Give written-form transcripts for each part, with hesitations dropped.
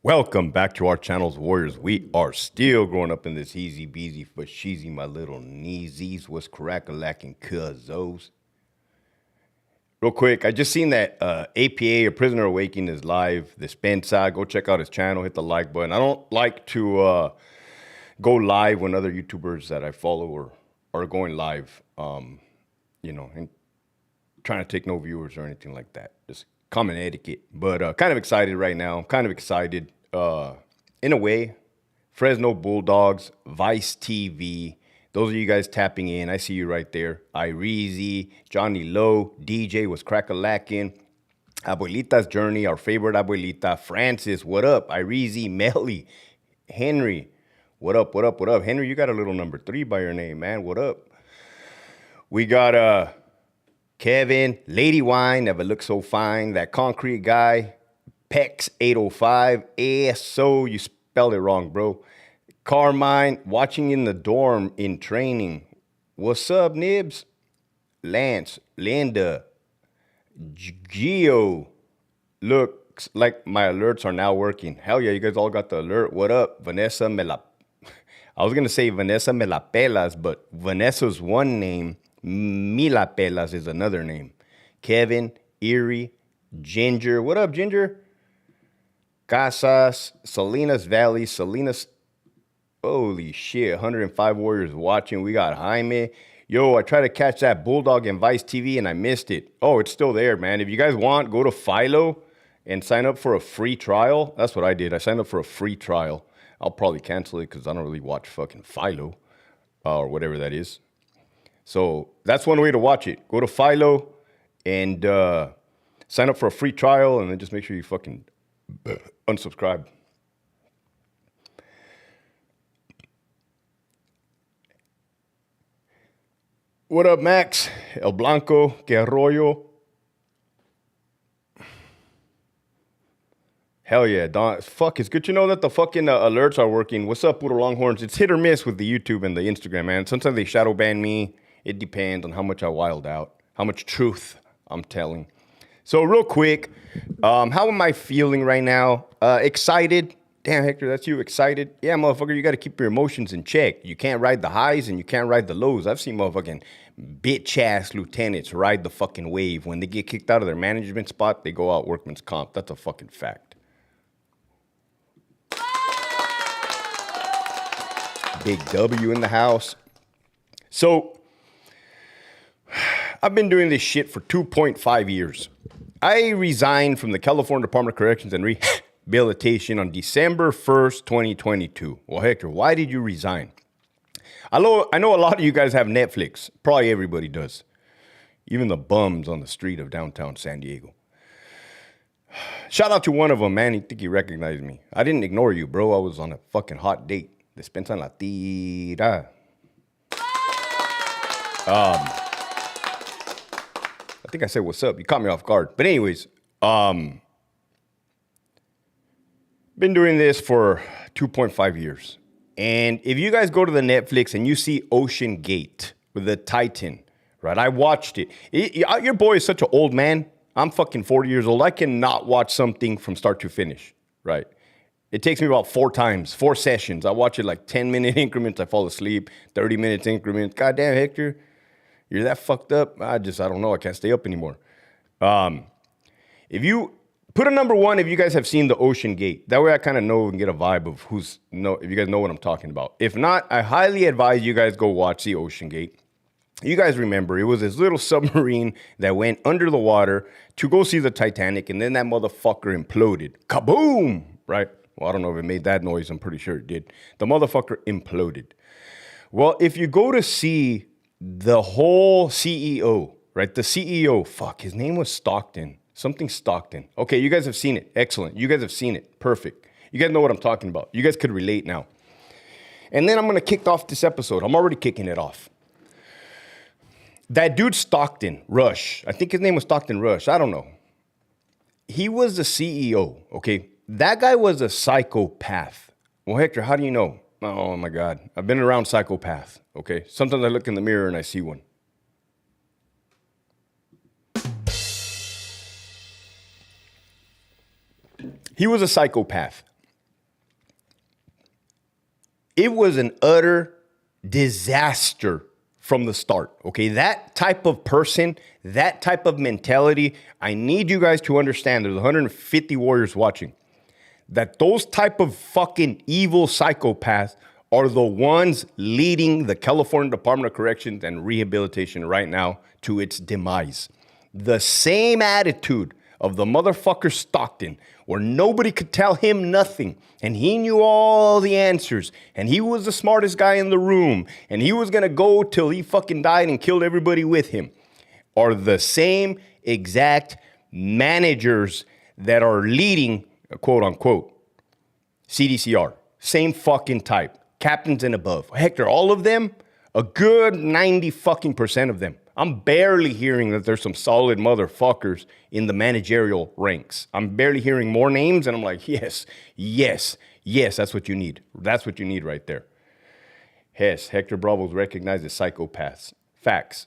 Welcome back to our channels, Warriors. We are still growing up in this easy beezy for sheezy, my little kneesies. What's crack-a-lacking cuzzos? Real quick, I just seen that APA, A Prisoner Awakening, is live. Dispensa, go check out his channel, hit the like button. I don't like to go live when other YouTubers that I follow are going live, and trying to take no viewers or anything like that. Just common etiquette. But kind of excited right now. I'm kind of excited in a way. Fresno Bulldogs, Vice TV. Those of you guys tapping in, I see you right there. Ireezy, Johnny Lowe, DJ was crack-a-lacking. Abuelita's Journey, our favorite abuelita. Francis, what up? Ireezy, Melly, Henry, what up, what up, what up? Henry, you got a little number 3 by your name, man. What up? We got Kevin, Lady Wine, never looked so fine. That concrete guy, Pex 805. ASO, you spelled it wrong, bro. Carmine, watching in the dorm in training. What's up, Nibs? Lance, Linda, Geo. Looks like my alerts are now working. Hell yeah, you guys all got the alert. What up? Vanessa I was going to say Vanessa me la pelas, but Vanessa's one name. Mila Pelas is another name. Kevin, Erie, Ginger. What up, Ginger? Casas, Salinas Valley, Salinas. Holy shit, 105 Warriors watching. We got Jaime. Yo, I tried to catch that Bulldog and Vice TV and I missed it. Oh, it's still there, man. If you guys want, go to Philo and sign up for a free trial. That's what I did. I signed up for a free trial. I'll probably cancel it because I don't really watch fucking Philo or whatever that is. So that's one way to watch it. Go to Philo and sign up for a free trial and then just make sure you fucking unsubscribe. What up, Max? El Blanco, Que Arroyo. Hell yeah, Don. Fuck, it's good to know that the fucking alerts are working. What's up, Puro Longhorns? It's hit or miss with the YouTube and the Instagram, man. Sometimes they shadow ban me. It depends on how much I wild out, how much truth I'm telling. So real quick, how am I feeling right now? Excited. Damn, Hector, that's you, excited? Yeah, motherfucker, you got to keep your emotions in check. You can't ride the highs and you can't ride the lows. I've seen motherfucking bitch-ass lieutenants ride the fucking wave. When they get kicked out of their management spot, they go out workman's comp. That's a fucking fact. Big W in the house. So I've been doing this shit for 2.5 years. I resigned from the California Department of Corrections and Rehabilitation on December 1st, 2022. Well, Hector, why did you resign? I know a lot of you guys have Netflix. Probably everybody does. Even the bums on the street of downtown San Diego. Shout out to one of them, man. I think he recognized me. I didn't ignore you, bro. I was on a fucking hot date. Despensa en la tira. I think I said, what's up? You caught me off guard. But anyways, been doing this for 2.5 years. And if you guys go to the Netflix and you see Ocean Gate with the Titan, right? I watched it. Your boy is such an old man. I'm fucking 40 years old. I cannot watch something from start to finish, right? It takes me about 4 sessions. I watch it like 10-minute increments. I fall asleep, 30 minutes increments. Goddamn, Hector. You're that fucked up? I don't know. I can't stay up anymore. If you put a number 1, if you guys have seen the Ocean Gate, that way I kind of know and get a vibe of if you guys know what I'm talking about. If not, I highly advise you guys go watch the Ocean Gate. You guys remember, it was this little submarine that went under the water to go see the Titanic, and then that motherfucker imploded. Kaboom! Right? Well, I don't know if it made that noise. I'm pretty sure it did. The motherfucker imploded. Well, if you go to see the whole CEO, right? The CEO, fuck, his name was Stockton. Something Stockton. Okay, you guys have seen it. Excellent. You guys have seen it. Perfect. You guys know what I'm talking about. You guys could relate now. And then I'm going to kick off this episode. I'm already kicking it off. That dude Stockton, Rush. I think his name was Stockton Rush. I don't know. He was the CEO, okay? That guy was a psychopath. Well, Hector, how do you know? Oh, my God. I've been around psychopaths, okay? Sometimes I look in the mirror and I see one. He was a psychopath. It was an utter disaster from the start, okay? That type of person, that type of mentality, I need you guys to understand, there's 150 warriors watching, that those type of fucking evil psychopaths are the ones leading the California Department of Corrections and Rehabilitation right now to its demise. The same attitude of the motherfucker Stockton, where nobody could tell him nothing, and he knew all the answers, and he was the smartest guy in the room, and he was gonna go till he fucking died and killed everybody with him, are the same exact managers that are leading, quote unquote, CDCR. Same fucking type. Captains and above. Hector, all of them, a good 90 fucking percent of them. I'm barely hearing that there's some solid motherfuckers in the managerial ranks. I'm barely hearing more names, and I'm like, yes, that's what you need. That's what you need right there. Yes, Hector Bravo's recognized as psychopaths. Facts.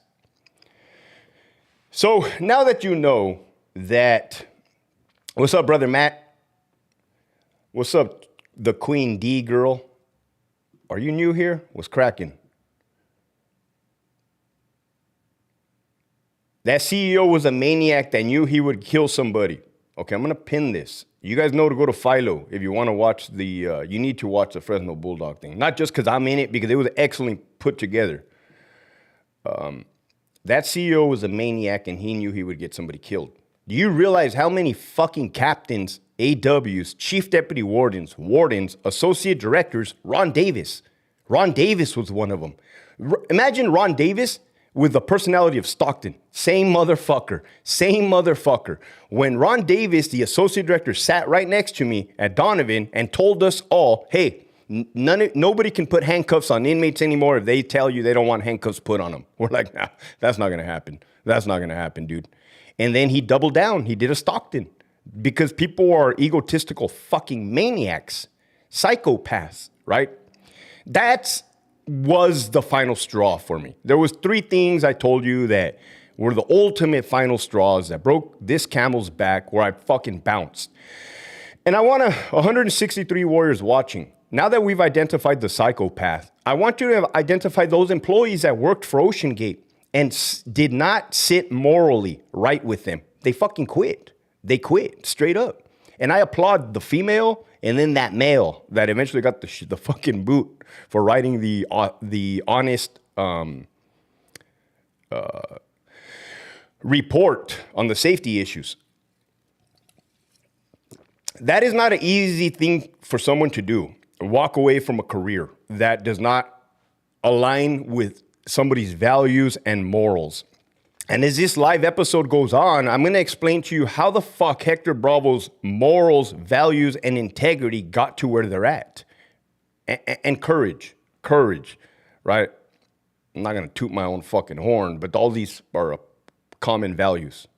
So now that you know that, what's up, brother Matt? What's up, the Queen D girl? Are you new here? What's cracking? That CEO was a maniac that knew he would kill somebody. Okay, I'm going to pin this. You guys know to go to Philo if you want to watch the, you need to watch the Fresno Bulldog thing. Not just because I'm in it, because it was excellently put together. That CEO was a maniac and he knew he would get somebody killed. Do you realize how many fucking captains, AWs, chief deputy wardens, associate directors, Ron Davis was one of them. Imagine Ron Davis with the personality of Stockton. Same motherfucker. When Ron Davis, the associate director, sat right next to me at Donovan and told us all, hey, nobody can put handcuffs on inmates anymore if they tell you they don't want handcuffs put on them. We're like, nah, that's not going to happen. That's not going to happen, dude. And then he doubled down. He did a Stockton because people are egotistical fucking maniacs, psychopaths, right? That was the final straw for me. There was 3 things I told you that were the ultimate final straws that broke this camel's back where I fucking bounced. And I want 163 warriors watching. Now that we've identified the psychopath, I want you to identify those employees that worked for Ocean Gate and did not sit morally right with them. They fucking quit. They quit straight up. And I applaud the female and then that male that eventually got the fucking boot for writing the honest report on the safety issues. That is not an easy thing for someone to do. Walk away from a career that does not align with somebody's values and morals. And as this live episode goes on, I'm going to explain to you how the fuck Hector Bravo's morals, values, and integrity got to where they're at. And courage, right? I'm not going to toot my own fucking horn, but all these are common values.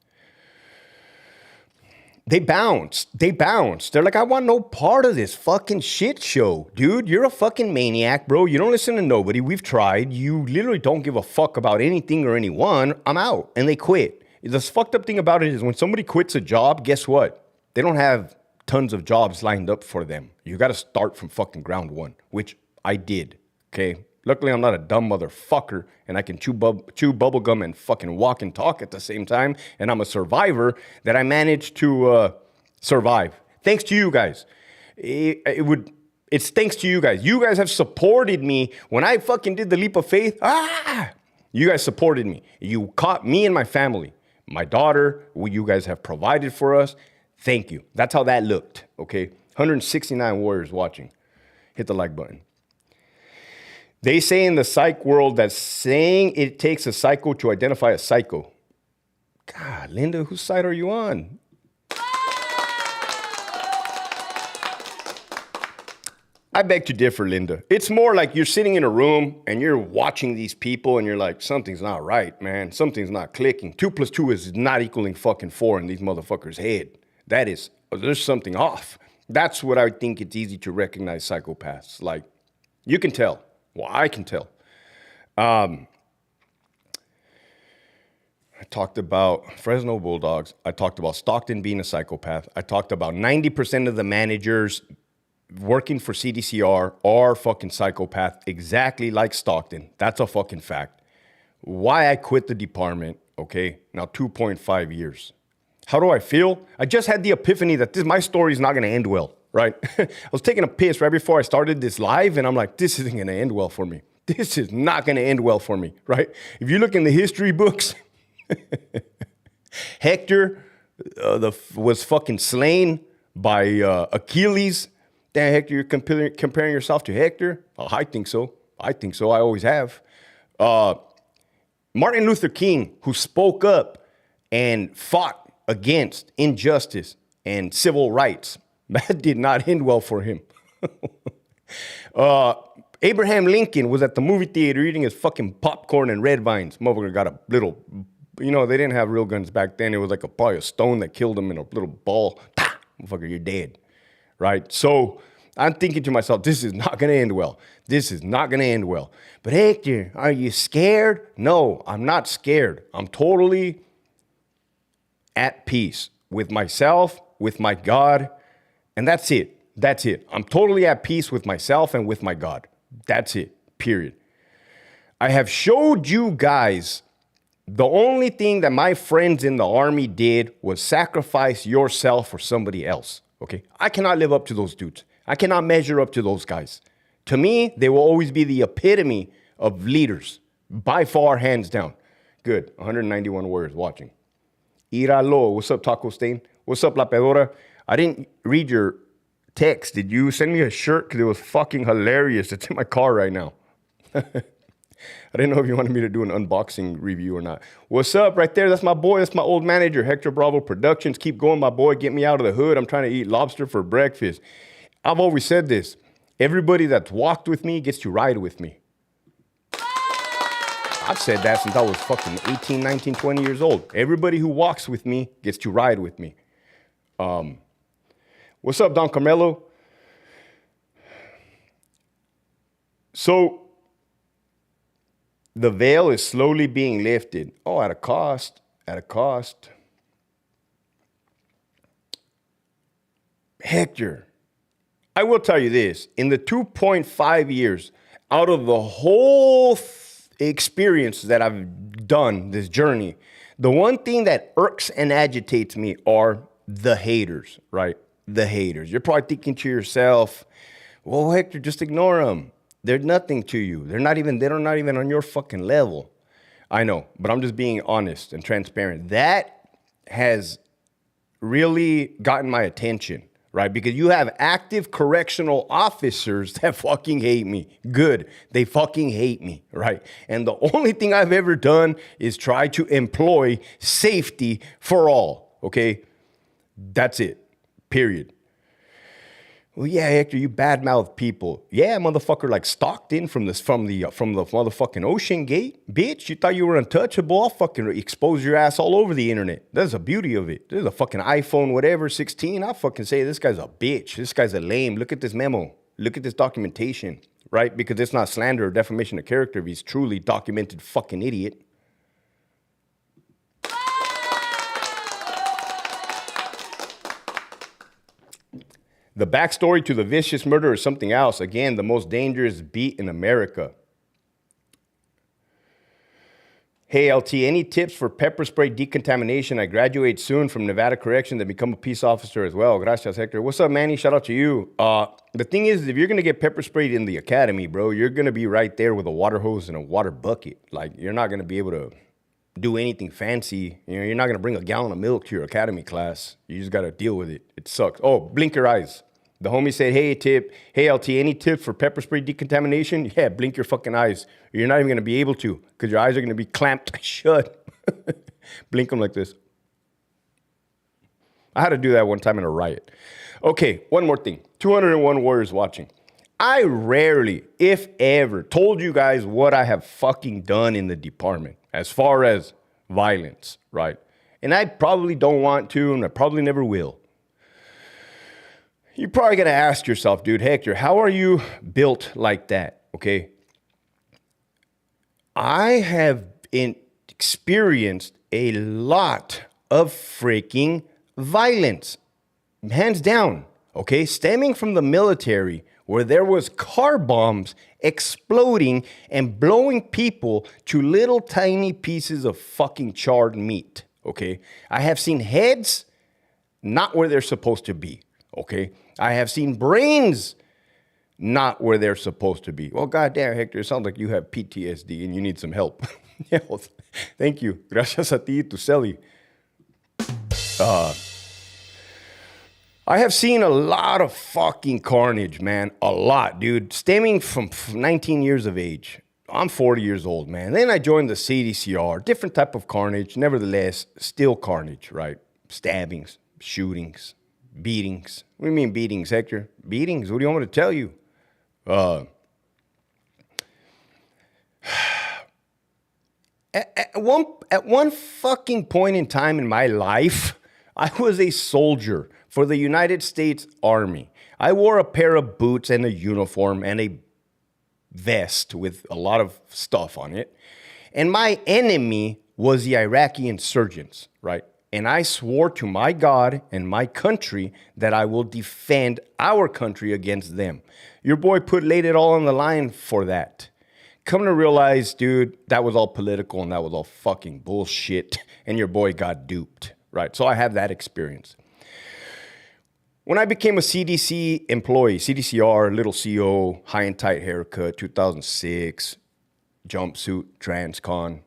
They bounced. They're like, I want no part of this fucking shit show. Dude, you're a fucking maniac, bro. You don't listen to nobody. We've tried. You literally don't give a fuck about anything or anyone. I'm out. And they quit. The fucked up thing about it is when somebody quits a job, guess what? They don't have tons of jobs lined up for them. You got to start from fucking ground one, which I did, okay? Luckily, I'm not a dumb motherfucker, and I can chew bubble gum and fucking walk and talk at the same time, and I'm a survivor that I managed to survive. Thanks to you guys. It's thanks to you guys. You guys have supported me when I fucking did the leap of faith. You guys supported me. You caught me and my family. My daughter, you guys have provided for us. Thank you. That's how that looked, okay? 169 warriors watching. Hit the like button. They say in the psych world that saying it takes a psycho to identify a psycho. God, Linda, whose side are you on? I beg to differ, Linda. It's more like you're sitting in a room and you're watching these people and you're like, something's not right, man. Something's not clicking. 2 + 2 is not equaling fucking 4 in these motherfuckers' head. There's something off. That's what I think it's easy to recognize psychopaths. Like, you can tell. Well, I can tell. I talked about Fresno Bulldogs. I talked about Stockton being a psychopath. I talked about 90% of the managers working for CDCR are fucking psychopath, exactly like Stockton. That's a fucking fact. Why I quit the department, okay? Now 2.5 years. How do I feel? I just had the epiphany that my story is not going to end well, right? I was taking a piss right before I started this live, and I'm like, this isn't going to end well for me. This is not going to end well for me, right? If you look in the history books, Hector was fucking slain by Achilles. Damn, Hector, you're comparing yourself to Hector? Oh, I think so. I think so. I always have. Martin Luther King, who spoke up and fought against injustice and civil rights. That did not end well for him. Abraham Lincoln was at the movie theater eating his fucking popcorn and red vines. Motherfucker got a little, they didn't have real guns back then. It was like probably a stone that killed him in a little ball. Motherfucker, you're dead. Right? So I'm thinking to myself, this is not going to end well. This is not going to end well. But Hector, are you scared? No, I'm not scared. I'm totally at peace with myself, with my God, and that's it. That's it. I'm totally at peace with myself and with my God. That's it, period. I have showed you guys the only thing that my friends in the army did was sacrifice yourself for somebody else, okay? I cannot live up to those dudes. I cannot measure up to those guys. To me, they will always be the epitome of leaders, by far, hands down. Good, 191 warriors watching. Iralo, what's up, Taco Stain? What's up, La Pedora? I didn't read your text. Did you send me a shirt? Because it was fucking hilarious. It's in my car right now. I didn't know if you wanted me to do an unboxing review or not. What's up right there? That's my boy. That's my old manager, Hector Bravo Productions. Keep going, my boy. Get me out of the hood. I'm trying to eat lobster for breakfast. I've always said this. Everybody that's walked with me gets to ride with me. I've said that since I was fucking 18, 19, 20 years old. Everybody who walks with me gets to ride with me. What's up, Don Carmelo? So, the veil is slowly being lifted. Oh, at a cost. At a cost. Hector, I will tell you this. In the 2.5 years, out of the whole experience that I've done, this journey, the one thing that irks and agitates me are the haters, right? The haters. You're probably thinking to yourself, well, Hector, just ignore them. They're nothing to you. They're not even on your fucking level. I know, but I'm just being honest and transparent. That has really gotten my attention, right? Because you have active correctional officers that fucking hate me. Good. They fucking hate me, right? And the only thing I've ever done is try to employ safety for all, okay? That's it, period. Well, yeah, Hector, you badmouth people. Yeah, motherfucker, like Stockton from the motherfucking Ocean Gate. Bitch, you thought you were untouchable? I'll fucking expose your ass all over the internet. That's the beauty of it. There's a fucking iPhone, whatever, 16. I'll fucking say this guy's a bitch. This guy's a lame. Look at this memo. Look at this documentation, right? Because it's not slander or defamation of character if he's truly documented fucking idiot. The backstory to the vicious murder is something else. Again, the most dangerous beat in America. Hey, LT, any tips for pepper spray decontamination? I graduate soon from Nevada Correction to become a peace officer as well. Gracias, Hector. What's up, Manny? Shout out to you. The thing is, if you're going to get pepper sprayed in the academy, bro, you're going to be right there with a water hose and a water bucket. Like, you're not going to be able to do anything fancy. You know, you're not going to bring a gallon of milk to your academy class. You just got to deal with it. It sucks. Oh, blink your eyes. The homie said, hey, LT, any tips for pepper spray decontamination? Yeah, blink your fucking eyes. You're not even going to be able to because your eyes are going to be clamped shut. Blink them like this. I had to do that one time in a riot. Okay, one more thing. 201 warriors watching. I rarely, if ever, told you guys what I have fucking done in the department as far as violence, right? And I probably don't want to, and I probably never will. You're probably going to ask yourself, dude, Hector, how are you built like that, okay? I have experienced a lot of freaking violence, hands down, okay? Stemming from the military, where there was car bombs exploding and blowing people to little tiny pieces of fucking charred meat, okay? I have seen heads not where they're supposed to be, okay? I have seen brains not where they're supposed to be. Well, goddamn, Hector, it sounds like you have PTSD and you need some help. Yeah, well, thank you. Gracias a ti, tu Celi. I have seen a lot of fucking carnage, man. A lot, dude. Stemming from 19 years of age. I'm 40 years old, man. Then I joined the CDCR. Different type of carnage. Nevertheless, still carnage, right? Stabbings, shootings, beatings. What do you mean beatings, Hector? Beatings? What do you want me to tell you? At one fucking point in time in my life, I was a soldier for the United States Army. I wore a pair of boots and a uniform and a vest with a lot of stuff on it. And my enemy was the Iraqi insurgents, right? And I swore to my God and my country that I will defend our country against them. Your boy laid it all on the line for that. Come to realize, dude, that was all political and that was all fucking bullshit. And your boy got duped, right? So I have that experience. When I became a CDC employee, CDCR, little CO, high and tight haircut, 2006, jumpsuit, transcon,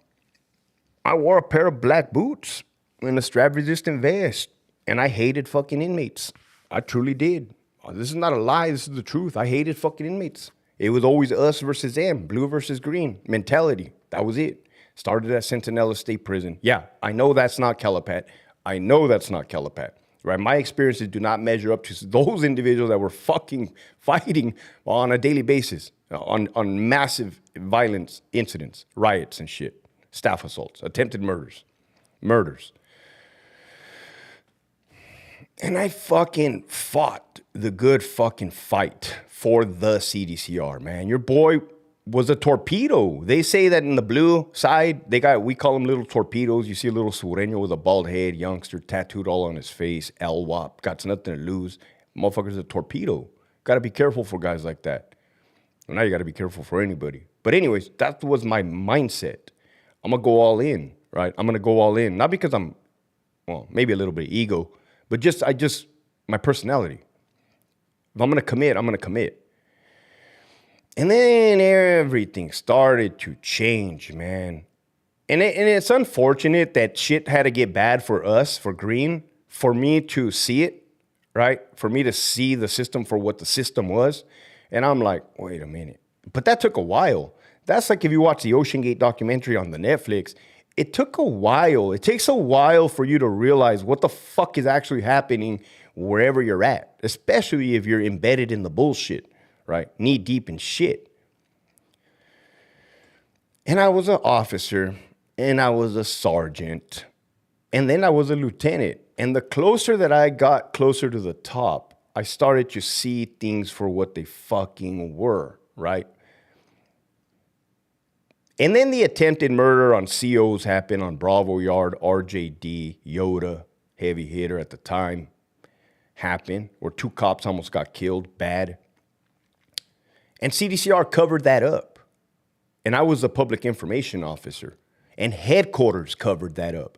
I wore a pair of black boots and a strap-resistant vest, and I hated fucking inmates. I truly did. This is not a lie. This is the truth. I hated fucking inmates. It was always us versus them, blue versus green mentality. That was it. Started at Centinela State Prison. Yeah, I know that's not Calipat. I know that's not Calipat. Right? My experiences do not measure up to those individuals that were fucking fighting on a daily basis on massive violence incidents, riots and shit, staff assaults, attempted murders. And I fucking fought the good fucking fight for the CDCR, man. Your boy was a torpedo. They say that in the blue side, we call them little torpedoes. You see a little sureño with a bald head, youngster, tattooed all on his face, LWAP, got nothing to lose. Motherfucker's a torpedo. Got to be careful for guys like that. Well, now you got to be careful for anybody. But anyways, that was my mindset. I'm going to go all in, right? I'm going to go all in. Not because maybe a little bit of ego, but my personality. If I'm going to commit, I'm going to commit. And then everything started to change, man. And it's unfortunate that shit had to get bad for us, for Green, for me to see it, right? For me to see the system for what the system was. And I'm like, wait a minute. But that took a while. That's like if you watch the Ocean Gate documentary on the Netflix. It took a while. It takes a while for you to realize what the fuck is actually happening wherever you're at, especially if you're embedded in the bullshit, right? Knee deep in shit. And I was an officer, and I was a sergeant, and then I was a lieutenant. And the closer that I got closer to the top, I started to see things for what they fucking were, right? And then the attempted murder on COs happened on Bravo Yard, RJD, Yoda, heavy hitter at the time, happened, where 2 cops almost got killed, bad. And CDCR covered that up. And I was a public information officer. And headquarters covered that up.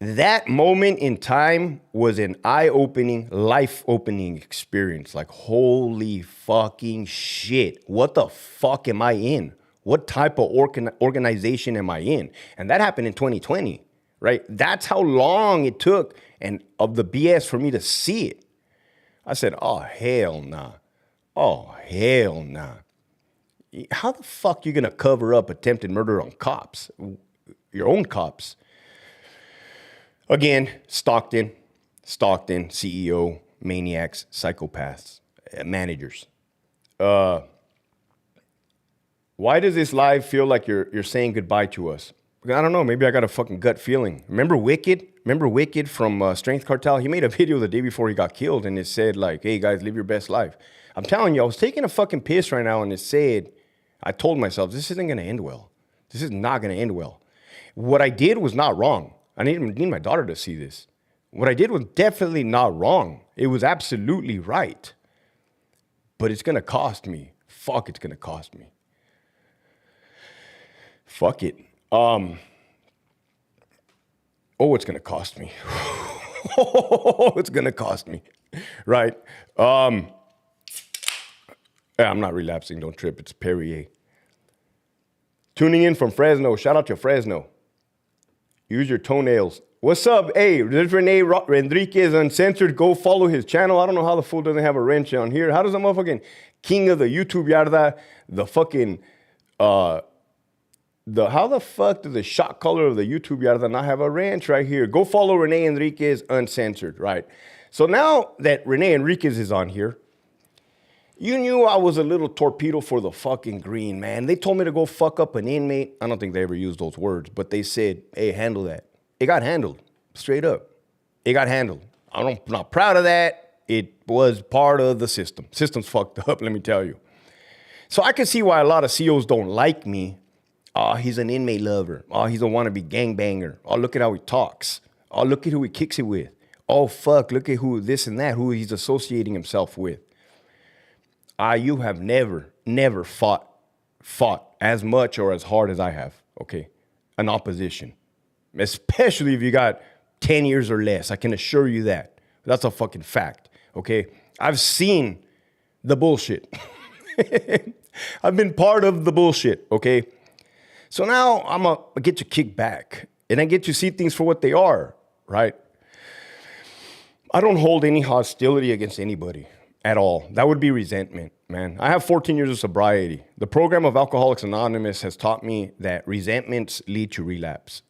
That moment in time was an eye-opening, life-opening experience. Like, holy fucking shit. What the fuck am I in? What type of organization am I in? And that happened in 2020, right? That's how long it took and of the BS for me to see it. I said, oh, hell nah. Oh, hell nah. How the fuck you gonna cover up attempted murder on cops? Your own cops. Again, Stockton, CEO, maniacs, psychopaths, managers. Why does this live feel like you're saying goodbye to us? I don't know. Maybe I got a fucking gut feeling. Remember Wicked? Remember Wicked from Strength Cartel? He made a video the day before he got killed, and it said, like, hey, guys, live your best life. I'm telling you, I was taking a fucking piss right now, and it said, I told myself, this isn't going to end well. This is not going to end well. What I did was not wrong. I need my daughter to see this. What I did was definitely not wrong. It was absolutely right. But it's going to cost me. Fuck, it's going to cost me. Fuck it. Oh, it's going to cost me. Oh, it's going to cost me. Right. Yeah, I'm not relapsing. Don't trip. It's Perrier. Tuning in from Fresno. Shout out to Fresno. Use your toenails. What's up? Hey, there's Rene Enriquez Uncensored. Go follow his channel. I don't know how the fool doesn't have a wrench on here. How does the motherfucking king of the YouTube yarda, the fucking, how the fuck does the shot caller of the YouTube yarda not have a wrench right here? Go follow Rene Enriquez Uncensored, right? So now that Rene Enriquez is on here, you knew I was a little torpedo for the fucking green, man. They told me to go fuck up an inmate. I don't think they ever used those words, but they said, hey, handle that. It got handled, straight up. It got handled. I'm not proud of that. It was part of the system. System's fucked up, let me tell you. So I can see why a lot of COs don't like me. Oh, he's an inmate lover. Oh, he's a wannabe gangbanger. Oh, look at how he talks. Oh, look at who he kicks it with. Oh, fuck, look at who this and that, who he's associating himself with. You have never fought as much or as hard as I have, okay? An opposition. Especially if you got 10 years or less. I can assure you that. That's a fucking fact, okay? I've seen the bullshit. I've been part of the bullshit, okay? So now I get to kick back and I get to see things for what they are, right? I don't hold any hostility against anybody at all. That would be resentment, man. I have 14 years of sobriety. The program of Alcoholics Anonymous has taught me that resentments lead to relapse.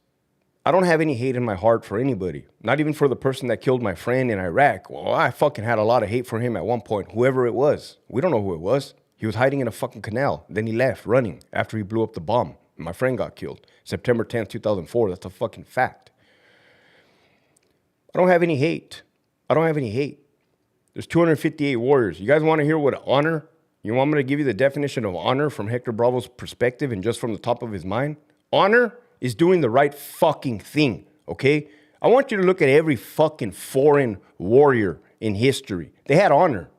I don't have any hate in my heart for anybody, not even for the person that killed my friend in Iraq. Well, I fucking had a lot of hate for him at one point, whoever it was. We don't know who it was. He was hiding in a fucking canal. Then he left running after he blew up the bomb. My friend got killed. September 10th, 2004. That's a fucking fact. I don't have any hate. I don't have any hate. There's 258 warriors. You guys want to hear what honor? You want me to give you the definition of honor from Hector Bravo's perspective and just from the top of his mind? Honor is doing the right fucking thing, okay? I want you to look at every fucking foreign warrior in history. They had honor.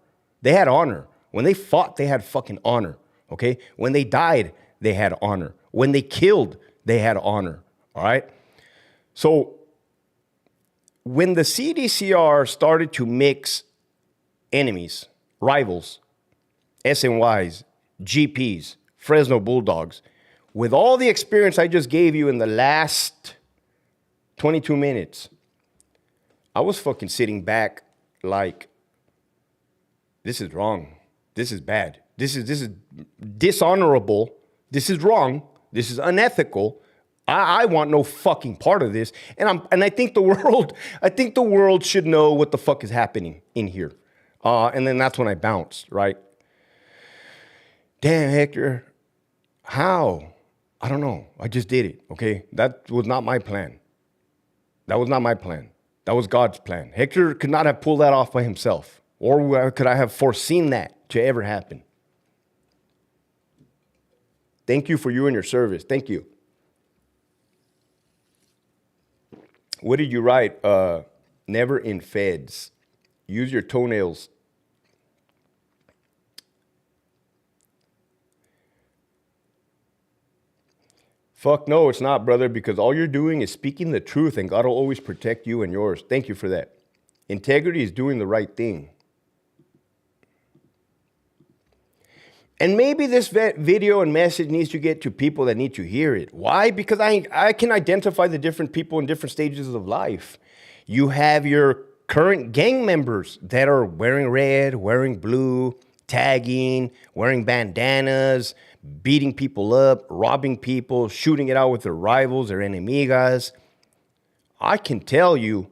They had honor. When they fought, they had fucking honor, okay? When they died, they had honor. When they killed, they had honor, all right? So when the CDCR started to mix enemies, rivals, SNYs, GPs, Fresno Bulldogs, with all the experience I just gave you in the last 22 minutes, I was fucking sitting back like, this is wrong. This is bad. This is dishonorable. This is wrong. This is unethical. I want no fucking part of this. And I think the world should know what the fuck is happening in here. And then that's when I bounced, right? Damn, Hector, how? I don't know. I just did it, okay? That was not my plan. That was not my plan. That was God's plan. Hector could not have pulled that off by himself. Or could I have foreseen that to ever happen? Thank you for you and your service. Thank you. What did you write? Never in feds. Use your toenails. Fuck no, it's not, brother, because all you're doing is speaking the truth and God will always protect you and yours. Thank you for that. Integrity is doing the right thing. And maybe this video and message needs to get to people that need to hear it. Why? Because I can identify the different people in different stages of life. You have your current gang members that are wearing red, wearing blue, tagging, wearing bandanas, beating people up, robbing people, shooting it out with their rivals, their enemigas. I can tell you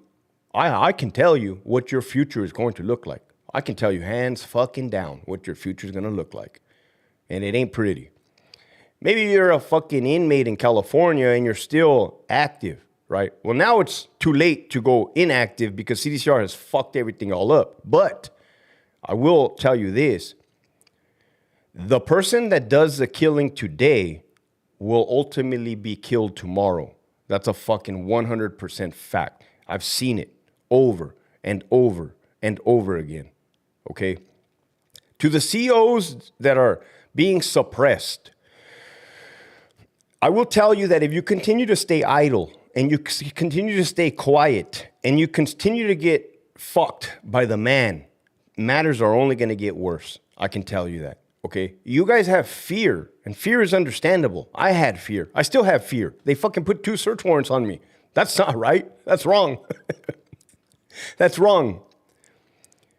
what your future is going to look like. I can tell you hands fucking down what your future is going to look like. And it ain't pretty. Maybe you're a fucking inmate in California and you're still active, right? Well, now it's too late to go inactive because CDCR has fucked everything all up. But I will tell you this. The person that does the killing today will ultimately be killed tomorrow. That's a fucking 100% fact. I've seen it over and over and over again, okay? To the COs that are being suppressed, I will tell you that if you continue to stay idle and you continue to stay quiet and you continue to get fucked by the man, matters are only going to get worse. I can tell you that, okay? You guys have fear, and fear is understandable. I had fear. I still have fear. They fucking put 2 search warrants on me. That's not right. That's wrong. That's wrong.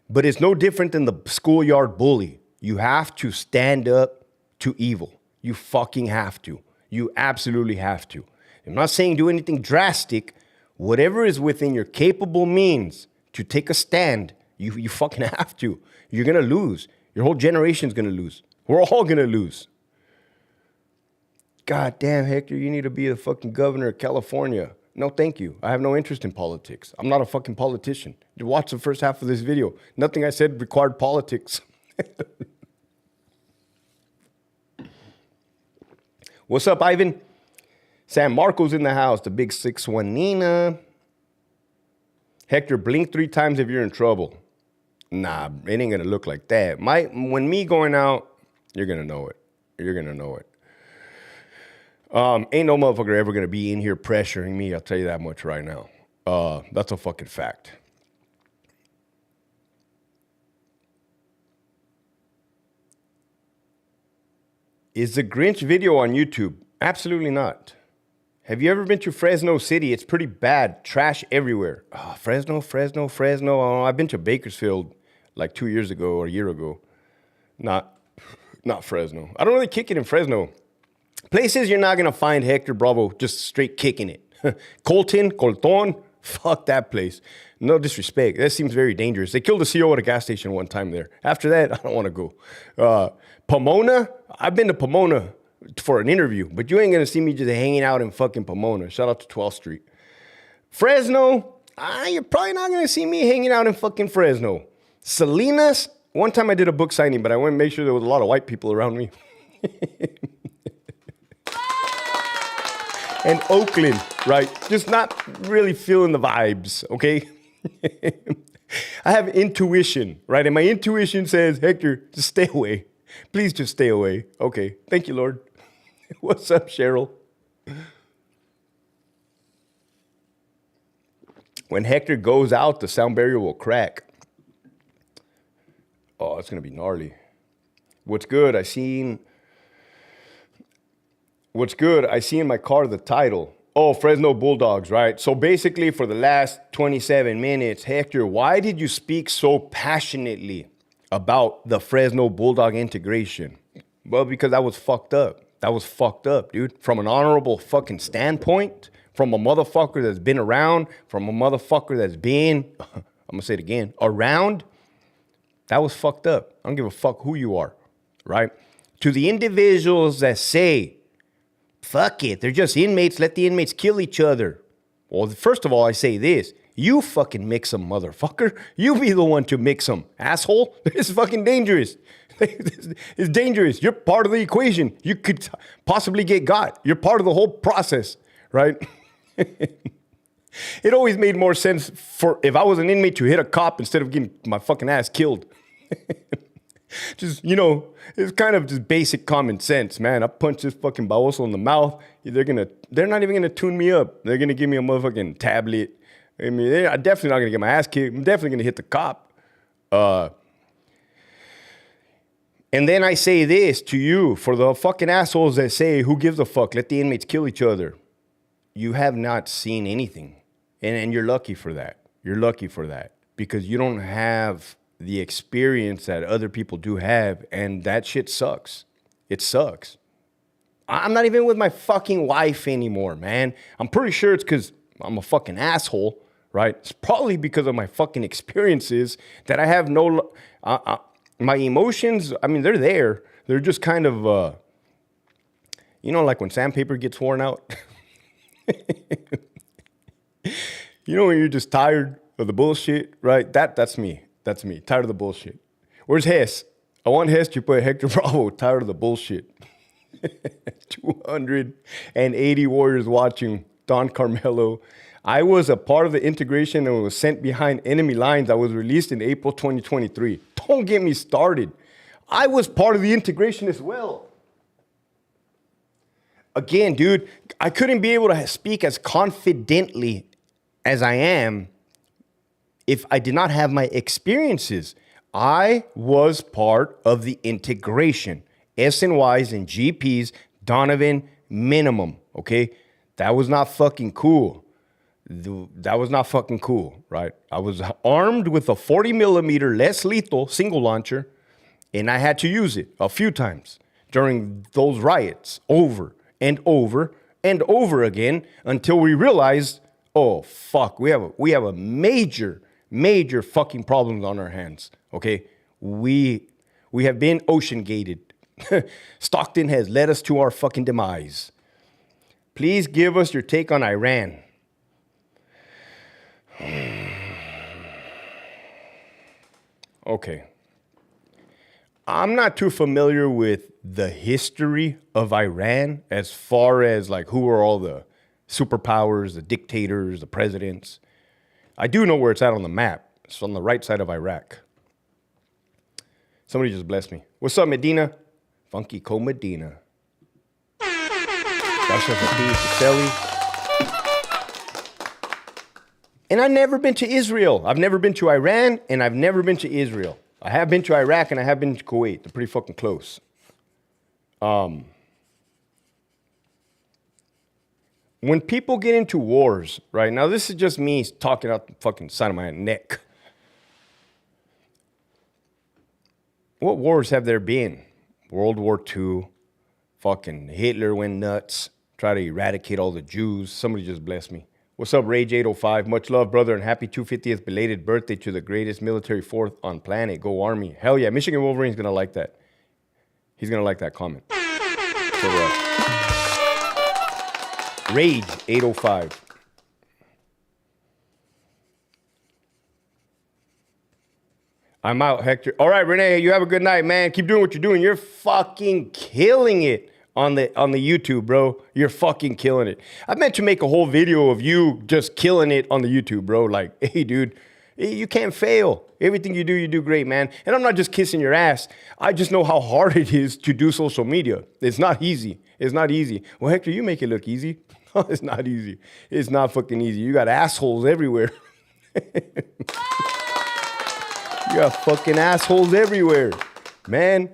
But it's no different than the schoolyard bully. You have to stand up to evil. You fucking have to. You absolutely have to. I'm not saying do anything drastic. Whatever is within your capable means to take a stand, you fucking have to. You're going to lose. Your whole generation's going to lose. We're all going to lose. God damn, Hector, you need to be the fucking governor of California. No, thank you. I have no interest in politics. I'm not a fucking politician. You watch the first half of this video. Nothing I said required politics. What's up, Ivan? San Marco's in the house. The big 6'1" Nina. Hector, blink 3 times if you're in trouble. Nah, it ain't gonna look like that. When me going out, you're gonna know it. You're gonna know it. Ain't no motherfucker ever gonna be in here pressuring me. I'll tell you that much right now. That's a fucking fact. Is the Grinch video on YouTube? Absolutely not. Have you ever been to Fresno City? It's pretty bad. Trash everywhere. Oh, Fresno. Oh, I've been to Bakersfield like 2 years ago or a year ago. Not Fresno. I don't really kick it in Fresno. Places you're not going to find Hector Bravo just straight kicking it. Colton, fuck that place. No disrespect. That seems very dangerous. They killed a CO at a gas station one time there. After that, I don't want to go. Pomona, I've been to Pomona for an interview, but you ain't going to see me just hanging out in fucking Pomona. Shout out to 12th Street. Fresno, you're probably not going to see me hanging out in fucking Fresno. Salinas, one time I did a book signing, but I went and made sure there was a lot of white people around me. And Oakland, right? Just not really feeling the vibes, okay? I have intuition, right? And my intuition says, Hector, just stay away. Please just stay away. Okay, thank you, Lord. What's up, Cheryl? When Hector goes out, the sound barrier will crack. Oh, it's going to be gnarly. What's good? I see in my car the title. Oh, Fresno Bulldogs, right? So basically for the last 27 minutes, Hector, why did you speak so passionately about the Fresno Bulldog integration? Well, because that was fucked up. That was fucked up, dude. From an honorable fucking standpoint, from a motherfucker that's been around, from a motherfucker that's been, I'm gonna say it again, around, that was fucked up. I don't give a fuck who you are, right? To the individuals that say, fuck it, they're just inmates, let the inmates kill each other. Well, first of all, I say this. You fucking mix them, motherfucker. You be the one to mix them, asshole. It's fucking dangerous. It's dangerous. You're part of the equation. You could possibly get got. You're part of the whole process, right? It always made more sense for if I was an inmate to hit a cop instead of getting my fucking ass killed. Just, it's kind of just basic common sense, man. I punch this fucking baboso in the mouth. They're not even gonna tune me up. They're gonna give me a motherfucking tablet. I mean, I'm definitely not gonna get my ass kicked. I'm definitely gonna hit the cop. And then I say this to you, for the fucking assholes that say, who gives a fuck? Let the inmates kill each other. You have not seen anything. And you're lucky for that. You're lucky for that. Because you don't have the experience that other people do have, and that shit sucks. It sucks. I'm not even with my fucking wife anymore, man. I'm pretty sure it's because I'm a fucking asshole, right? It's probably because of my fucking experiences that I have no... my emotions, I mean, they're there. They're just kind of, like when sandpaper gets worn out. When you're just tired of the bullshit, right? That's me. That's me. Tired of the bullshit. Where's Hess? I want Hess to put Hector Bravo. Tired of the bullshit. 280 warriors watching. Don Carmelo. I was a part of the integration and was sent behind enemy lines. I was released in April 2023. Don't get me started. I was part of the integration as well. Again, dude, I couldn't be able to speak as confidently as I am if I did not have my experiences. I was part of the integration. SNYs and GPs, Donovan, minimum, okay? That was not fucking cool. That was not fucking cool, right? I was armed with a 40 millimeter less lethal single launcher, and I had to use it a few times during those riots, over and over and over again, until we realized, oh fuck, we have a major fucking problems on our hands. Okay, we have been ocean gated. Stockton has led us to our fucking demise. Please give us your take on Iran. Okay. I'm not too familiar with the history of Iran as far as like who are all the superpowers, the dictators, the presidents. I do know where it's at on the map. It's on the right side of Iraq. Somebody just blessed me. What's up, Medina? Funky Co Medina. And I've never been to Israel. I've never been to Iran, and I've never been to Israel. I have been to Iraq, and I have been to Kuwait. They're pretty fucking close. When people get into wars, right? Now, this is just me talking out the fucking side of my neck. What wars have there been? World War II. Fucking Hitler went nuts. Try to eradicate all the Jews. Somebody just blessed me. What's up, Rage805? Much love, brother, and happy 250th belated birthday to the greatest military force on planet. Go Army. Hell yeah, Michigan Wolverine's going to like that. He's going to like that comment. So, Rage805. I'm out, Hector. All right, Renee, you have a good night, man. Keep doing what you're doing. You're fucking killing it on the YouTube, bro. You're fucking killing it. I meant to make a whole video of you just killing it on the YouTube, bro. Like, hey, dude, you can't fail. Everything you do great, man. And I'm not just kissing your ass. I just know how hard it is to do social media. It's not easy. It's not easy. Well, Hector, you make it look easy. It's not easy. It's not fucking easy. You got assholes everywhere. You got fucking assholes everywhere. Man,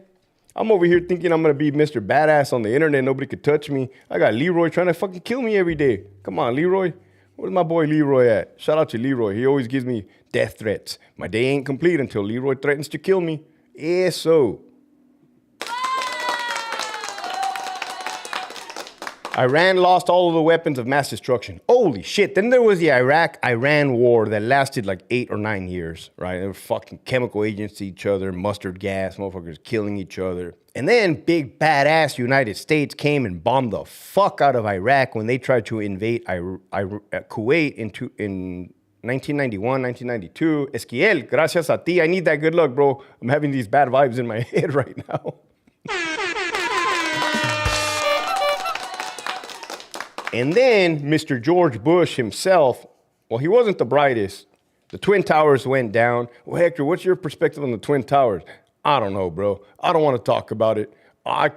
I'm over here thinking I'm going to be Mr. Badass on the internet. Nobody could touch me. I got Leroy trying to fucking kill me every day. Come on, Leroy. Where's my boy Leroy at? Shout out to Leroy. He always gives me death threats. My day ain't complete until Leroy threatens to kill me. Yeah, so. Iran lost all of the weapons of mass destruction. Holy shit. Then there was the Iraq-Iran war that lasted like 8 or 9 years, right? They were fucking chemical agents to each other, mustard gas, motherfuckers killing each other. And then big badass United States came and bombed the fuck out of Iraq when they tried to invade Kuwait in 1991, 1992. Esquiel, gracias a ti. I need that good luck, bro. I'm having these bad vibes in my head right now. And then Mr. George Bush himself, well, he wasn't the brightest. The Twin Towers went down. Well, Hector, what's your perspective on the Twin Towers? I don't know, bro. I don't want to talk about it. I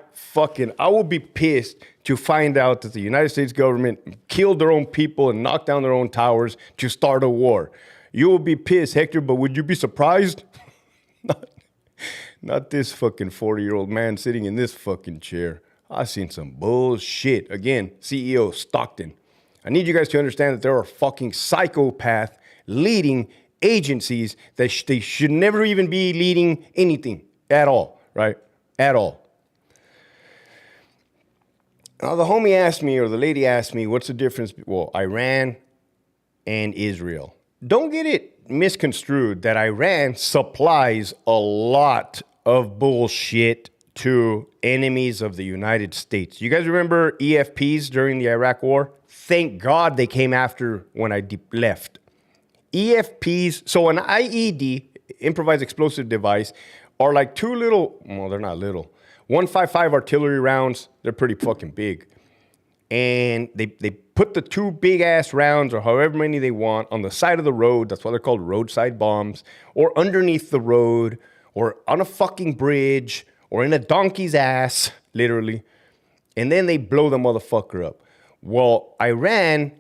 will be pissed to find out that the United States government killed their own people and knocked down their own towers to start a war. You will be pissed, Hector, but would you be surprised? Not this fucking 40-year-old man sitting in this fucking chair. I've seen some bullshit. Again, CEO Stockton. I need you guys to understand that there are fucking psychopath leading agencies that they should never even be leading anything at all, right? At all. Now, the homie asked me, or the lady asked me, what's the difference? Well, Iran and Israel. Don't get it misconstrued that Iran supplies a lot of bullshit to enemies of the United States. You guys remember EFPs during the Iraq War? Thank God they came after when I left. EFPs, so an IED, improvised explosive device, are like two little, well, they're not little, 155 artillery rounds. They're pretty fucking big. and they put the 2 big ass rounds or however many they want on the side of the road. That's why they're called roadside bombs, or underneath the road, or on a fucking bridge, or in a donkey's ass, literally. And then they blow the motherfucker up. Well, Iran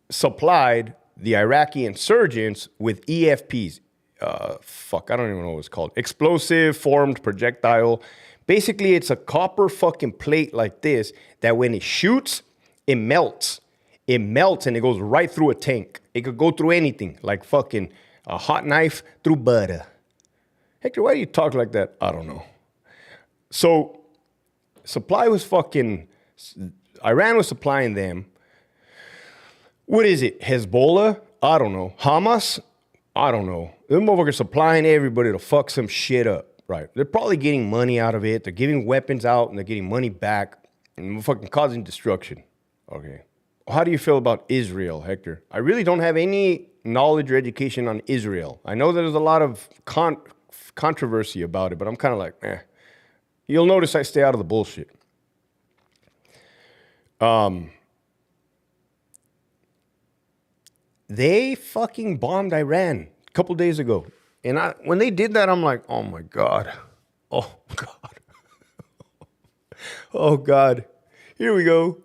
supplied the Iraqi insurgents with EFPs. I don't even know what it's called. Explosive formed projectile. Basically, it's a copper fucking plate like this that when it shoots, it melts. It melts and it goes right through a tank. It could go through anything, like fucking a hot knife through butter. Hector, why do you talk like that? I don't know. So, supply was fucking... Iran was supplying them. What is it? Hezbollah? I don't know. Hamas? I don't know. Them motherfuckers supplying everybody to fuck some shit up. Right. They're probably getting money out of it. They're giving weapons out and they're getting money back and fucking causing destruction. Okay. How do you feel about Israel, Hector? I really don't have any knowledge or education on Israel. I know there's a lot of controversy about it, but I'm kind of like, eh. You'll notice I stay out of the bullshit. They fucking bombed Iran a couple days ago. And when they did that, I'm like, oh my God. Oh God. Oh God. Here we go.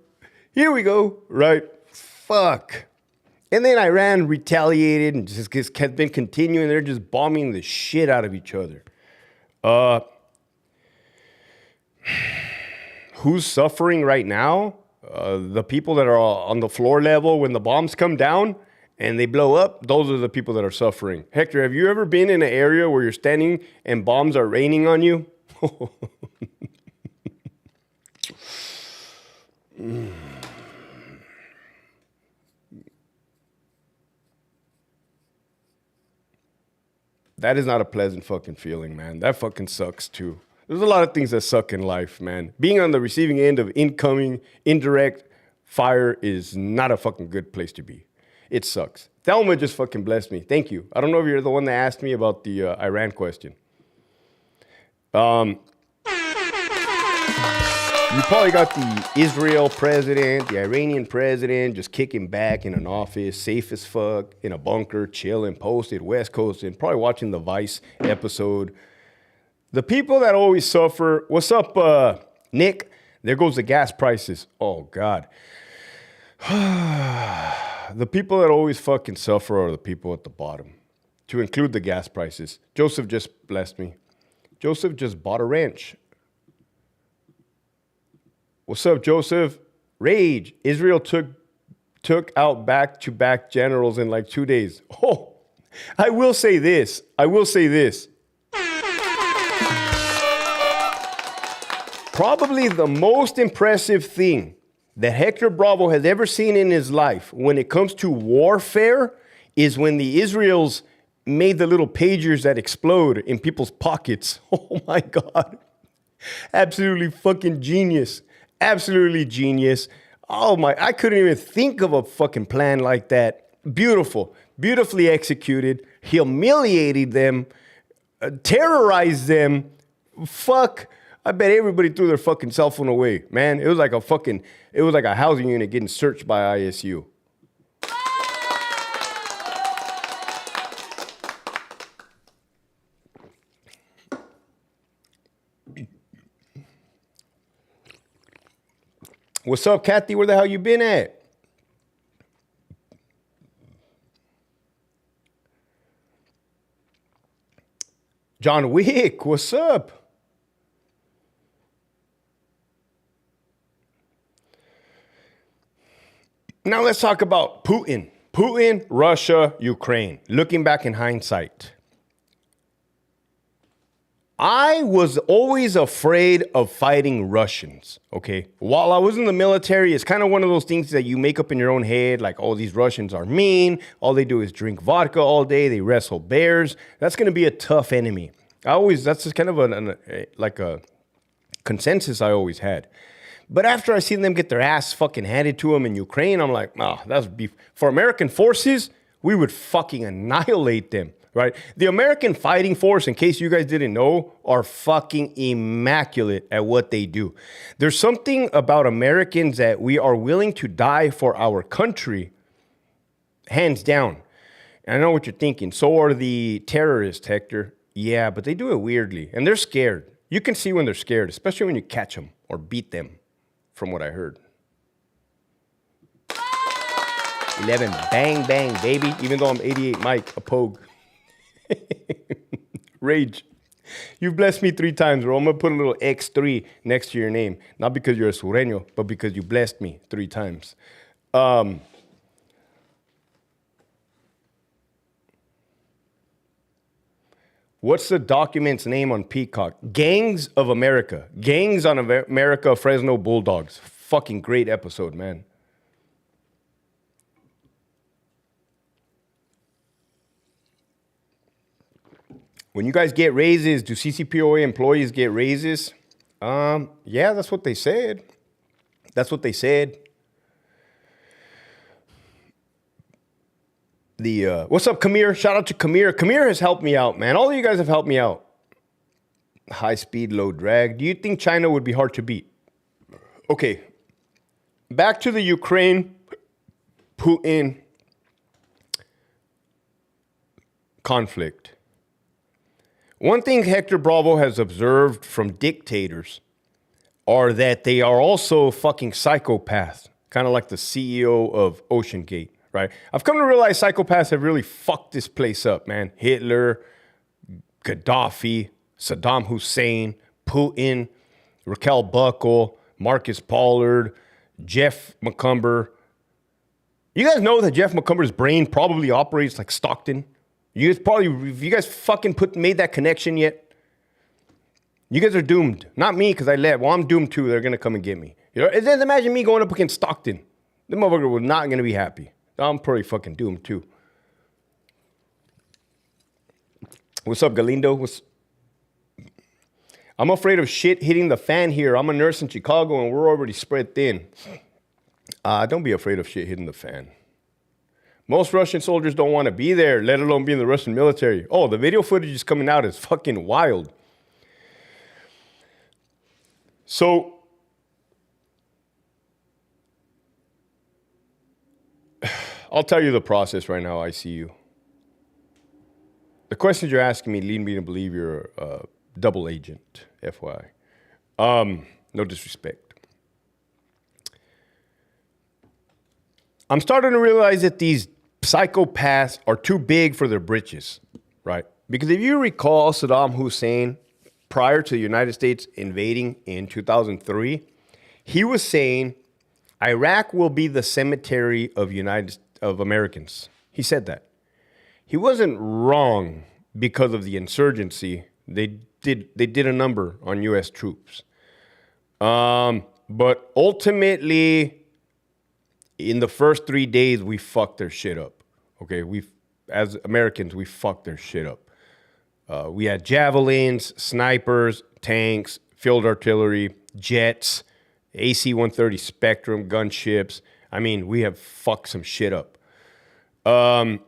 Here we go. Right. Fuck. And then Iran retaliated and just has been continuing. They're just bombing the shit out of each other. Who's suffering right now? The people that are on the floor level when the bombs come down and they blow up, those are the people that are suffering. Hector, have you ever been in an area where you're standing and bombs are raining on you? That is not a pleasant fucking feeling, man. That fucking sucks too. There's a lot of things that suck in life, man. Being on the receiving end of incoming, indirect fire is not a fucking good place to be. It sucks. Thelma just fucking blessed me. Thank you. I don't know if you're the one that asked me about the Iran question. You probably got the Israel president, the Iranian president just kicking back in an office, safe as fuck, in a bunker, chilling, posted, West Coast, and probably watching the Vice episode. The people that always suffer, what's up, Nick? There goes the gas prices. Oh, God. The people that always fucking suffer are the people at the bottom, to include the gas prices. Joseph just blessed me. Joseph just bought a ranch. What's up, Joseph? Rage. Israel took out back-to-back generals in like 2 days. Oh, I will say this. Probably the most impressive thing that Hector Bravo has ever seen in his life when it comes to warfare is when the Israels made the little pagers that explode in people's pockets. Oh my God. Absolutely fucking genius. Absolutely genius. Oh my, I couldn't even think of a fucking plan like that. Beautiful. Beautifully executed. Humiliated them. Terrorized them. Fuck. I bet everybody threw their fucking cell phone away, man. It was like a housing unit getting searched by ISU. What's up, Kathy? Where the hell you been at? John Wick, what's up? Now let's talk about Putin. Putin, Russia, Ukraine. Looking back in hindsight. I was always afraid of fighting Russians, okay? While I was in the military, it's kind of one of those things that you make up in your own head, like, oh, these Russians are mean. All they do is drink vodka all day. They wrestle bears. That's going to be a tough enemy. That's just kind of a consensus I always had. But after I seen them get their ass fucking handed to them in Ukraine, I'm like, oh, that's beef. For American forces, we would fucking annihilate them. right? The American fighting force, in case you guys didn't know, are fucking immaculate at what they do. There's something about Americans that we are willing to die for our country, hands down. And I know what you're thinking. So are the terrorists, Hector. Yeah, but they do it weirdly. And they're scared. You can see when they're scared, especially when you catch them or beat them, from what I heard. 11, bang, bang, baby. Even though I'm 88 Mike, a pogue. Rage. You've blessed me 3 times, bro. I'm going to put a little X3 next to your name. Not because you're a sureño, but because you blessed me 3 times. What's the document's name on Peacock? Gangs of America. Gangs on America, Fresno Bulldogs. Fucking great episode, man. When you guys get raises, do CCPOA employees get raises? Yeah, that's what they said. That's what they said. What's up, Kamir? Shout out to Kamir. Kamir has helped me out, man. All of you guys have helped me out. High speed, low drag. Do you think China would be hard to beat? Okay. Back to the Ukraine, Putin conflict. One thing Hector Bravo has observed from dictators are that they are also fucking psychopaths, kind of like the CEO of OceanGate, right? I've come to realize psychopaths have really fucked this place up, man. Hitler, Gaddafi, Saddam Hussein, Putin, Raquel Buckle, Marcus Pollard, Jeff McCumber. You guys know that Jeff McCumber's brain probably operates like Stockton? You guys probably, if you guys fucking made that connection yet, you guys are doomed. Not me, because I left. Well, I'm doomed too. They're going to come and get me. You know, just imagine me going up against Stockton. The motherfucker was not going to be happy. I'm probably fucking doomed too. What's up, Galindo? I'm afraid of shit hitting the fan here. I'm a nurse in Chicago, and we're already spread thin. Don't be afraid of shit hitting the fan. Most Russian soldiers don't want to be there, let alone be in the Russian military. Oh, the video footage is coming out. It's fucking wild. So, I'll tell you the process right now, ICU. The questions you're asking me lead me to believe you're a double agent, FYI. No disrespect. I'm starting to realize that these psychopaths are too big for their britches, right? Because if you recall Saddam Hussein, prior to the United States invading in 2003, he was saying, Iraq will be the cemetery of Americans. He said that. He wasn't wrong because of the insurgency. They did a number on U.S. troops. But ultimately, in the first 3 days, we fucked their shit up. Okay, as Americans, we fucked their shit up. We had javelins, snipers, tanks, field artillery, jets, AC-130 Spectrum, gunships. I mean, we have fucked some shit up. Putin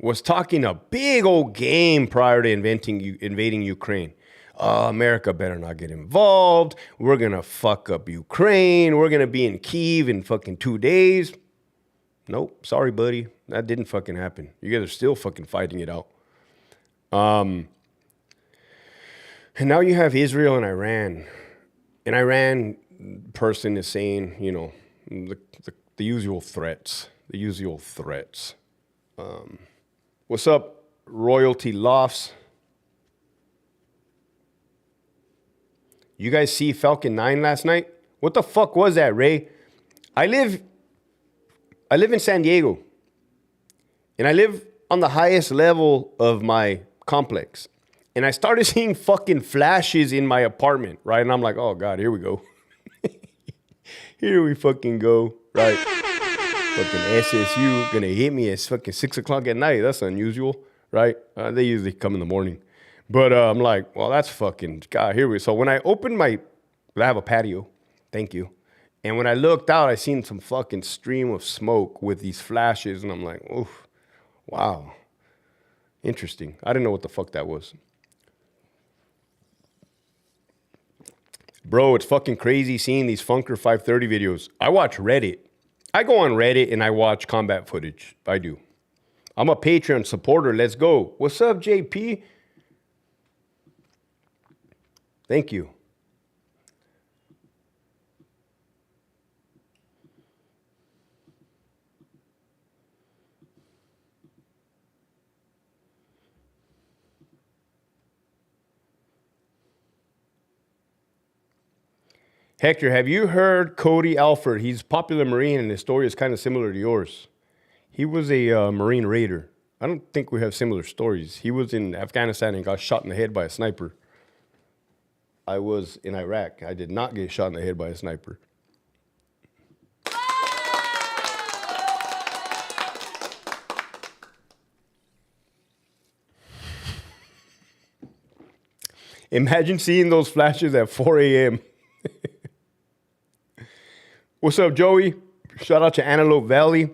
was talking a big old game prior to invading Ukraine. America better not get involved. We're going to fuck up Ukraine. We're going to be in Kyiv in fucking 2 days. Nope. Sorry, buddy. That didn't fucking happen. You guys are still fucking fighting it out. And now you have Israel and Iran. And Iran person is saying, you know, the usual threats. The usual threats. What's up, Royalty Lofts? You guys see Falcon 9 last night? What the fuck was that, Ray? I live in San Diego. And I live on the highest level of my complex. And I started seeing fucking flashes in my apartment, right? And I'm like, oh God, here we go. Here we fucking go, right? Fucking SSU gonna hit me at fucking 6 o'clock at night. That's unusual, right? They usually come in the morning. But I'm like, well, that's fucking, God, here we go. So when I opened I have a patio. Thank you. And when I looked out, I seen some fucking stream of smoke with these flashes. And I'm like, oof, wow. Interesting. I didn't know what the fuck that was. Bro, it's fucking crazy seeing these Funker 530 videos. I watch Reddit. I go on Reddit and I watch combat footage. I do. I'm a Patreon supporter. Let's go. What's up, JP? Thank you. Hector, have you heard Cody Alford? He's a popular Marine, and his story is kind of similar to yours. He was a Marine raider. I don't think we have similar stories. He was in Afghanistan and got shot in the head by a sniper. I was in Iraq. I did not get shot in the head by a sniper. Imagine seeing those flashes at 4 a.m. What's up, Joey? Shout out to Antelope Valley.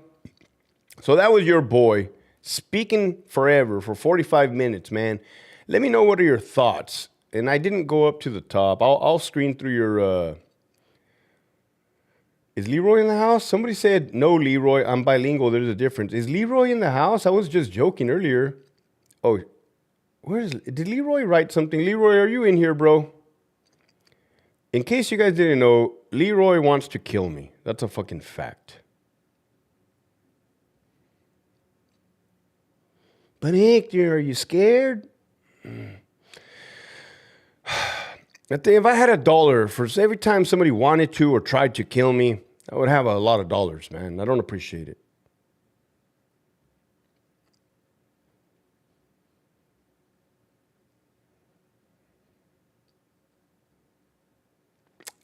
So that was your boy speaking forever for 45 minutes, man. Let me know what are your thoughts. And I didn't go up to the top. I'll screen through your... Is Leroy in the house? Somebody said, no, Leroy, I'm bilingual. There's a difference. Is Leroy in the house? I was just joking earlier. Oh, did Leroy write something? Leroy, are you in here, bro? In case you guys didn't know, Leroy wants to kill me. That's a fucking fact. But Hector, are you scared? I think if I had $1 for every time somebody wanted to or tried to kill me, I would have a lot of dollars, man. I don't appreciate it.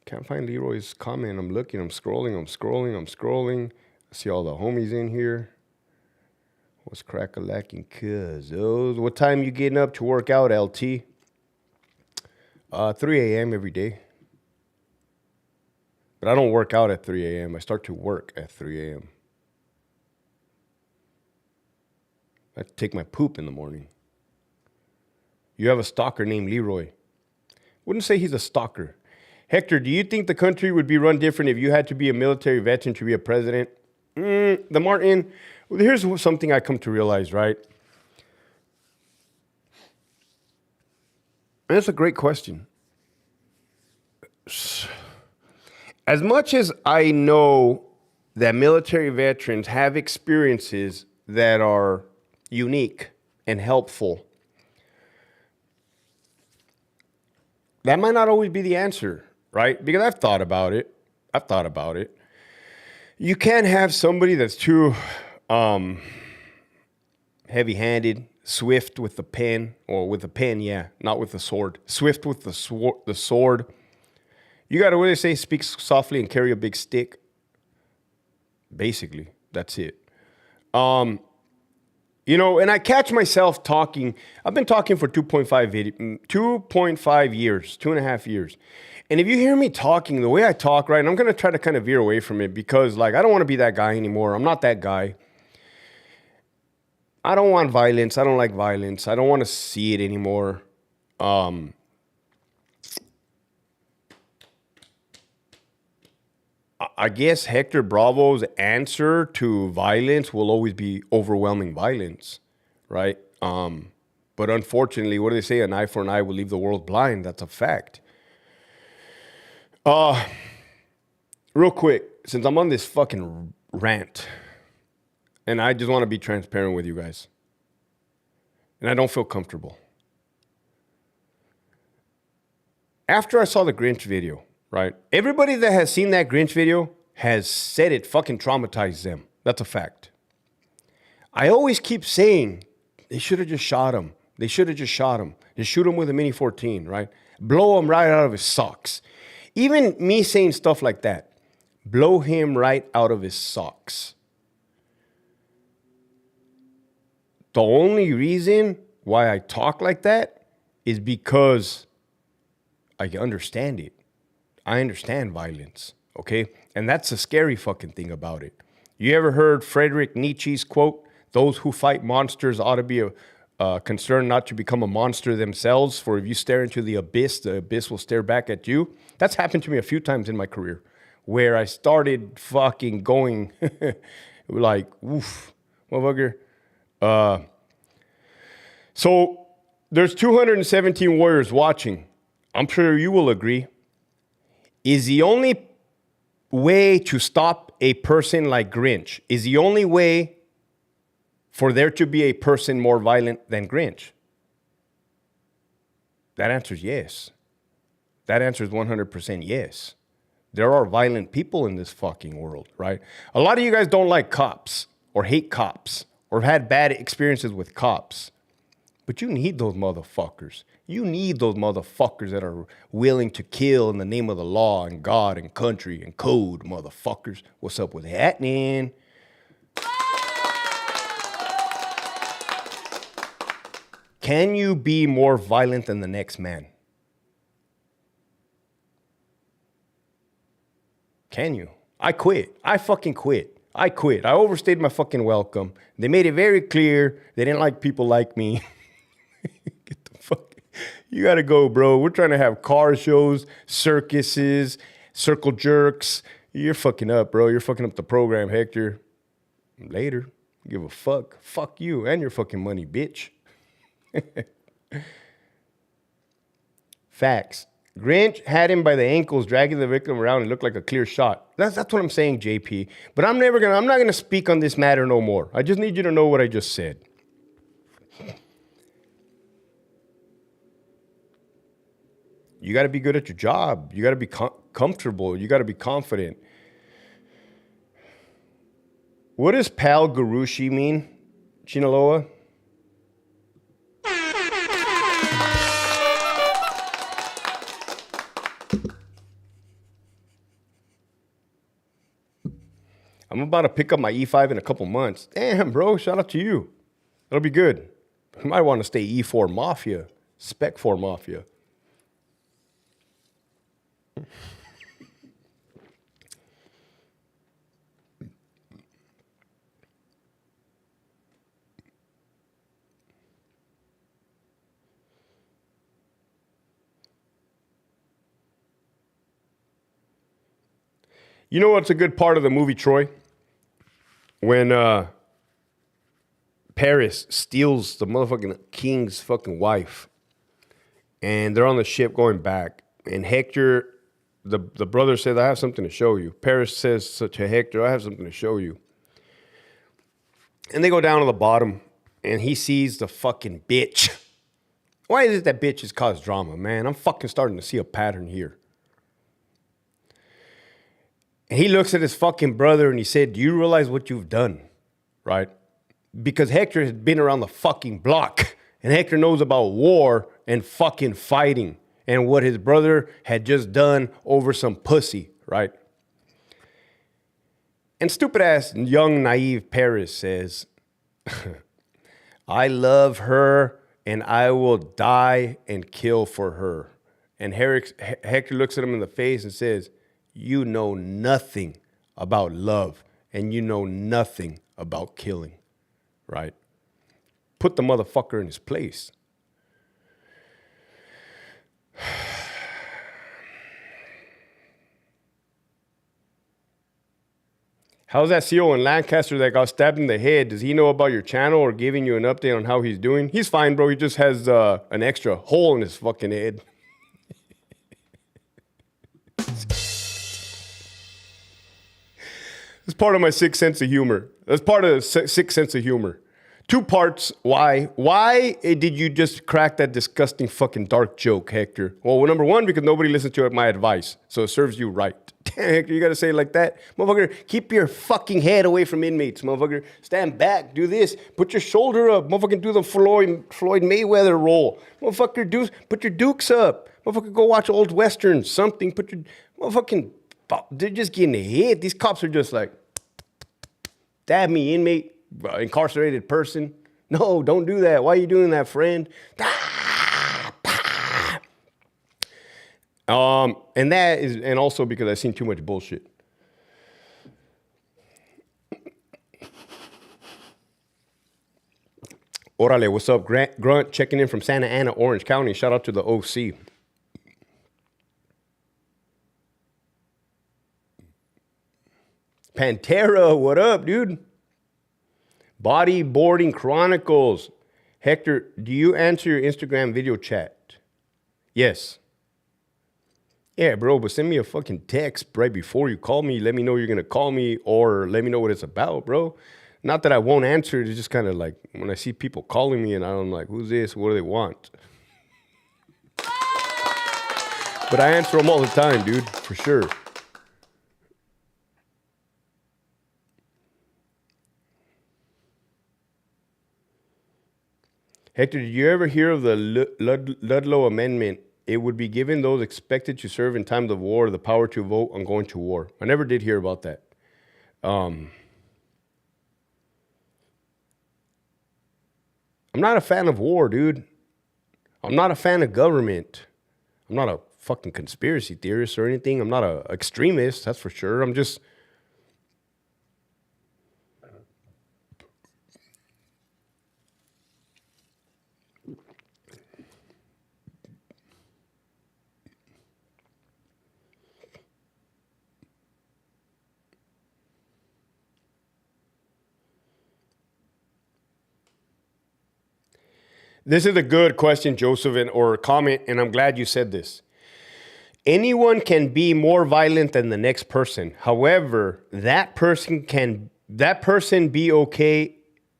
Can't find Leroy's comment. I'm looking, I'm scrolling. I see all the homies in here. What's crack-a-lacking cuz? What time you getting up to work out, LT? 3 a.m. every day. But I don't work out at 3 a.m. I start to work at 3 a.m. I take my poop in the morning. You have a stalker named Leroy. Wouldn't say he's a stalker. Hector, do you think the country would be run different if you had to be a military veteran to be a president? The Martin, here's something I come to realize, right? And that's a great question. As much as I know that military veterans have experiences that are unique and helpful, that might not always be the answer. Right? Because I've thought about it. You can't have somebody that's too heavy-handed, swift with the pen, or with the pen, yeah, not with the sword. Swift with the sword. You got to, what do they say, speak softly and carry a big stick. Basically, that's it. And I catch myself talking. I've been talking for 2.5 years, 2.5 years. And if you hear me talking the way I talk, right, and I'm going to try to kind of veer away from it because, I don't want to be that guy anymore. I'm not that guy. I don't want violence. I don't like violence. I don't want to see it anymore. I guess Hector Bravo's answer to violence will always be overwhelming violence, right? But unfortunately, what do they say? An eye for an eye will leave the world blind. That's a fact. Real quick, since I'm on this fucking rant, and I just want to be transparent with you guys, and I don't feel comfortable. After I saw the Grinch video, right? Everybody that has seen that Grinch video has said it fucking traumatized them. That's a fact. I always keep saying they should have just shot him. They should have just shot him. Just shoot him with a Mini 14, right? Blow him right out of his socks. Even me saying stuff like that, blow him right out of his socks. The only reason why I talk like that is because I understand it. I understand violence, okay? And that's the scary fucking thing about it. You ever heard Friedrich Nietzsche's quote, "Those who fight monsters ought to be concerned not to become a monster themselves. For if you stare into the abyss will stare back at you. That's happened to me a few times in my career, where I started fucking going like, oof, motherfucker. So there's 217 warriors watching. I'm sure you will agree. Is the only way to stop a person like Grinch, is the only way for there to be a person more violent than Grinch? That answer is yes. That answer is 100% yes. There are violent people in this fucking world, right? A lot of you guys don't like cops or hate cops or have had bad experiences with cops. But you need those motherfuckers. You need those motherfuckers that are willing to kill in the name of the law and God and country and code, motherfuckers. What's up with that, man? Can you be more violent than the next man? Can you? I quit. I fucking quit. I quit. I overstayed my fucking welcome. They made it very clear they didn't like people like me. Get the fuck. You gotta go, bro. We're trying to have car shows, circuses, circle jerks. You're fucking up, bro. You're fucking up the program, Hector. Later. Give a fuck. Fuck you and your fucking money, bitch. Facts. Grinch had him by the ankles, dragging the victim around. It looked like a clear shot. That's what I'm saying, JP. But I'm not gonna speak on this matter no more. I just need you to know what I just said. You got to be good at your job. You got to be comfortable. You got to be confident. What does Pal Garushi mean, Chinaloa? I'm about to pick up my E5 in a couple months. Damn, bro, shout out to you. That'll be good. You might want to stay E4 Mafia, Spec 4 Mafia. You know what's a good part of the movie Troy? When Paris steals the motherfucking king's fucking wife, and they're on the ship going back, and Hector, the brother says, I have something to show you. Paris says to Hector, I have something to show you. And they go down to the bottom, and he sees the fucking bitch. Why is it that bitches cause drama, man? I'm fucking starting to see a pattern here. And he looks at his fucking brother and he said, do you realize what you've done? Right? Because Hector has been around the fucking block. And Hector knows about war and fucking fighting. And what his brother had just done over some pussy. Right? And stupid ass young naive Paris says, I love her and I will die and kill for her. And Hector looks at him in the face and says, you know nothing about love and you know nothing about killing, right? Put the motherfucker in his place. How's that CO in Lancaster that got stabbed in the head? Does he know about your channel or giving you an update on how he's doing? He's fine, bro. He just has an extra hole in his fucking head. That's part of my sixth sense of humor. That's part of the sixth sense of humor. Two parts. Why? Why did you just crack that disgusting fucking dark joke, Hector? Well, number one, because nobody listens to my advice, so it serves you right. Damn, Hector, you got to say it like that? Motherfucker, keep your fucking head away from inmates, motherfucker. Stand back, do this. Put your shoulder up. Motherfucker, do the Floyd Mayweather roll. Motherfucker, put your dukes up. Motherfucker, go watch old westerns, something. Put your motherfucking... They're just getting hit. These cops are just like, stab me, inmate, incarcerated person. No, don't do that. Why are you doing that, friend? And that is, and also because I've seen too much bullshit. Orale, what's up? Grunt checking in from Santa Ana, Orange County. Shout out to the OC. Pantera, what up, dude? Bodyboarding Chronicles. Hector, do you answer your Instagram video chat? Yes. Yeah, bro, but send me a fucking text right before you call me. Let me know you're going to call me or let me know what it's about, bro. Not that I won't answer. It's just kind of like when I see people calling me and I'm like, who's this? What do they want? But I answer them all the time, dude, for sure. Hector, did you ever hear of the Ludlow Amendment? It would be given those expected to serve in times of war the power to vote on going to war. I never did hear about that. I'm not a fan of war, dude. I'm not a fan of government. I'm not a fucking conspiracy theorist or anything. I'm not an extremist, that's for sure. I'm just... This is a good question, Joseph, or comment, and I'm glad you said this. Anyone can be more violent than the next person. However, that person be okay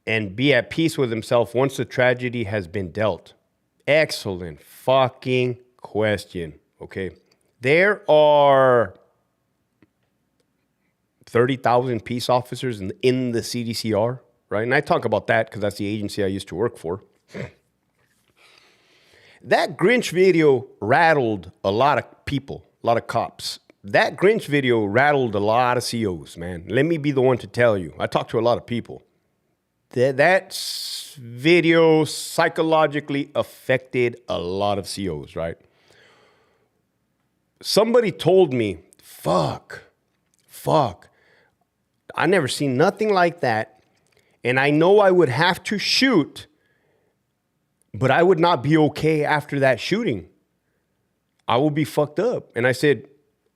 and be at peace with himself once the tragedy has been dealt. Excellent fucking question. Okay. There are 30,000 peace officers in the CDCR, right? And I talk about that because that's the agency I used to work for. That Grinch video rattled a lot of people, a lot of cops. That Grinch video rattled a lot of COs, man. Let me be the one to tell you. I talked to a lot of people. That video psychologically affected a lot of COs, right? Somebody told me, fuck. I never seen nothing like that. And I know I would have to shoot, but I would not be okay after that shooting. I will be fucked up. And I said,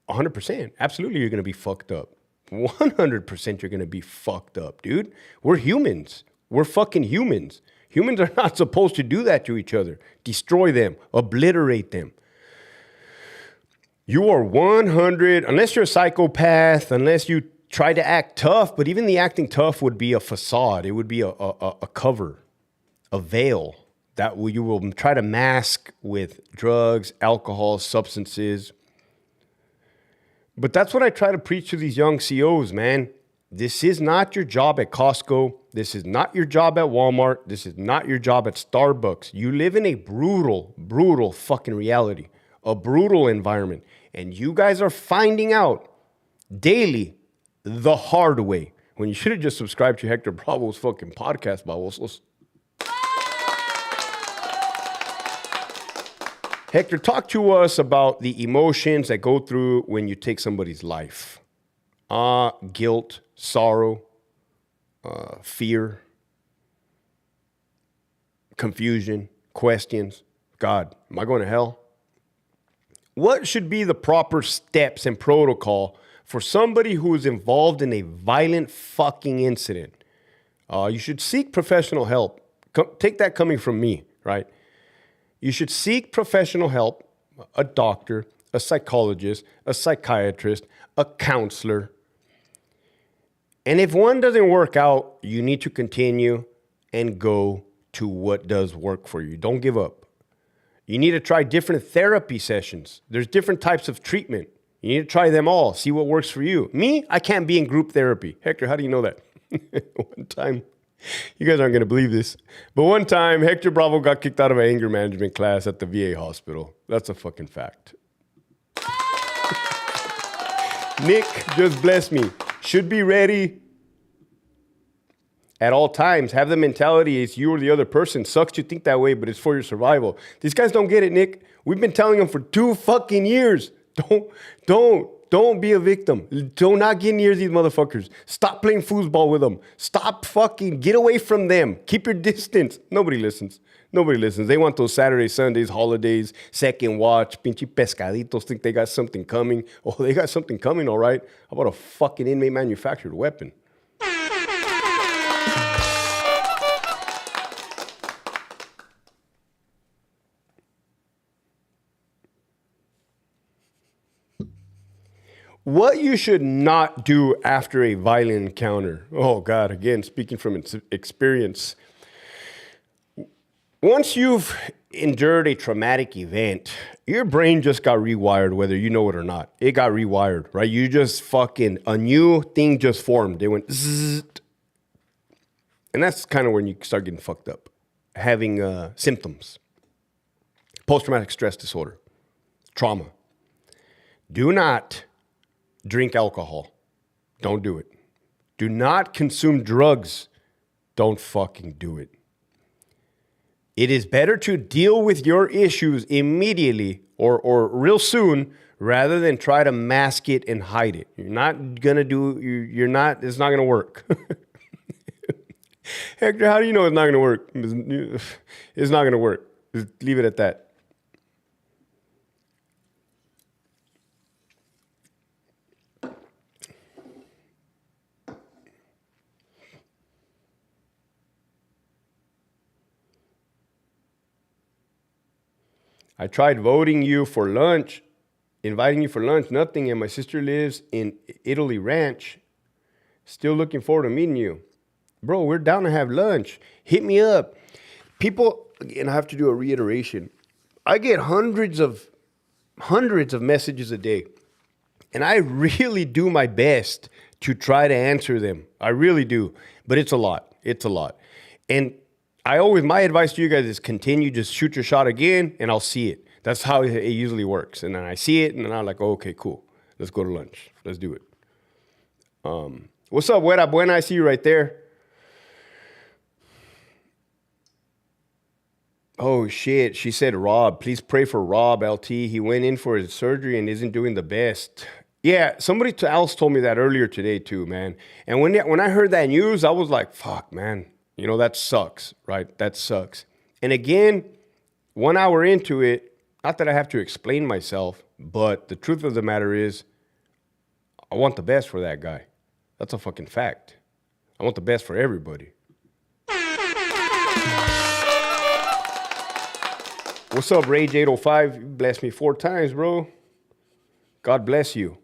100%. Absolutely, you're going to be fucked up. 100% you're going to be fucked up, dude. We're humans. We're fucking humans. Humans are not supposed to do that to each other. Destroy them. Obliterate them. You are 100, unless you're a psychopath, unless you try to act tough, but even the acting tough would be a facade. It would be a cover, a veil that you will try to mask with drugs, alcohol, substances. But that's what I try to preach to these young COs, man. This is not your job at Costco. This is not your job at Walmart. This is not your job at Starbucks. You live in a brutal fucking reality, a brutal environment. And you guys are finding out daily the hard way when you should have just subscribed to Hector Bravo's fucking podcast, Babosos. Hector, talk to us about the emotions that go through when you take somebody's life. Guilt, sorrow, fear, confusion, questions. God, am I going to hell? What should be the proper steps and protocol for somebody who is involved in a violent fucking incident? You should seek professional help. Take that coming from me, right? You should seek professional help, a doctor, a psychologist, a psychiatrist, a counselor. And if one doesn't work out, you need to continue and go to what does work for you. Don't give up. You need to try different therapy sessions. There's different types of treatment. You need to try them all. See what works for you. Me, I can't be in group therapy. Hector, how do you know that? One time, you guys aren't going to believe this, but one time, Hector Bravo got kicked out of an anger management class at the VA hospital. That's a fucking fact. Nick, just bless me. Should be ready at all times. Have the mentality it's you or the other person. Sucks to think that way, but it's for your survival. These guys don't get it, Nick. We've been telling them for 2 fucking years. Don't Don't be a victim. Do not get near these motherfuckers. Stop playing foosball with them. Stop fucking, get away from them. Keep your distance. Nobody listens. Nobody listens. They want those Saturdays, Sundays, holidays, second watch, pinche pescaditos think they got something coming. Oh, they got something coming, all right. How about a fucking inmate manufactured weapon? What you should not do after a violent encounter. Oh, God, again, speaking from experience. Once you've endured a traumatic event, your brain just got rewired, whether you know it or not. It got rewired, right? You just fucking, a new thing just formed. It went zzz. And that's kind of when you start getting fucked up. Having symptoms. Post-traumatic stress disorder. Trauma. Do not drink alcohol. Don't do it. Do not consume drugs. Don't fucking do it. It is better to deal with your issues immediately or real soon rather than try to mask it and hide it. You're not going to do, you're not, it's not going to work. Hector, how do you know it's not going to work? It's not going to work. Just leave it at that. I tried inviting you for lunch, nothing, and my sister lives in Italy Ranch. Still looking forward to meeting you. Bro, we're down to have lunch. Hit me up. People, and I have to do a reiteration. I get hundreds of messages a day, and I really do my best to try to answer them. I really do, but it's a lot. It's a lot. And my advice to you guys is continue, just shoot your shot again, and I'll see it. That's how it usually works. And then I see it, and then I'm like, oh, okay, cool. Let's go to lunch. Let's do it. What's up, Buena? Buena, I see you right there. Oh, shit. She said, Rob, please pray for Rob, LT. He went in for his surgery and isn't doing the best. Yeah, somebody else told me that earlier today, too, man. And when I heard that news, I was like, fuck, man. You know, that sucks, right? That sucks. And again, 1 hour into it, not that I have to explain myself, but the truth of the matter is, I want the best for that guy. That's a fucking fact. I want the best for everybody. What's up, Rage805? You blessed me 4 times, bro. God bless you.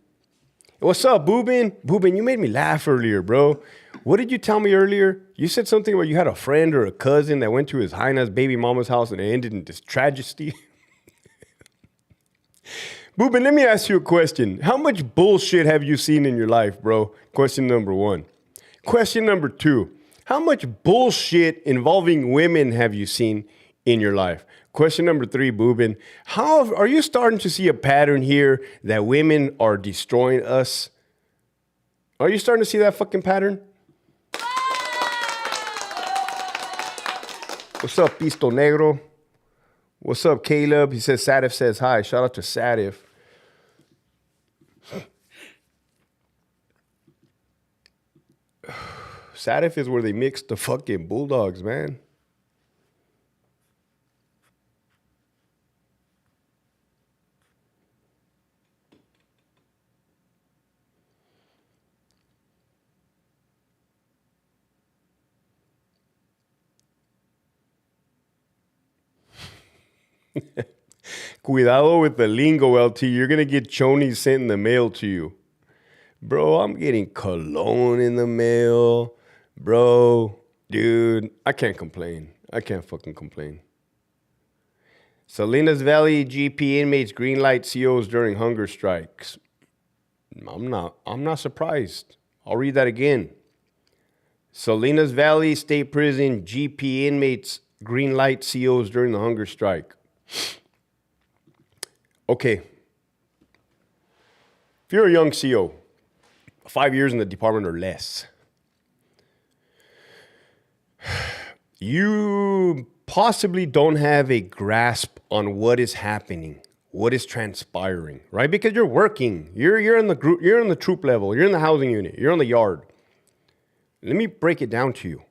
What's up, Boobin? Boobin, you made me laugh earlier, bro. What did you tell me earlier? You said something where you had a friend or a cousin that went to his Hyena's baby mama's house and it ended in this tragedy. Boobin, let me ask you a question. How much bullshit have you seen in your life, bro? Question number 1. Question number 2. How much bullshit involving women have you seen in your life? Question number 3, Boobin. Are you starting to see a pattern here that women are destroying us? Are you starting to see that fucking pattern? What's up, Pisto Negro? What's up, Caleb? He says Sadif says hi. Shout out to Sadif. Sadif is where they mix the fucking Bulldogs, man. Cuidado with the lingo, LT. You're going to get chonies sent in the mail to you. Bro, I'm getting cologne in the mail. Bro, dude, I can't complain. I can't fucking complain. Salinas Valley GP inmates green light COs during hunger strikes. I'm not surprised. I'll read that again. Salinas Valley State Prison GP inmates green light COs during the hunger strike. Okay. If you're a young CO, 5 years in the department or less, you possibly don't have a grasp on what is happening, what is transpiring, right? Because you're working, you're in the group, you're in the troop level, you're in the housing unit, you're on the yard. Let me break it down to you.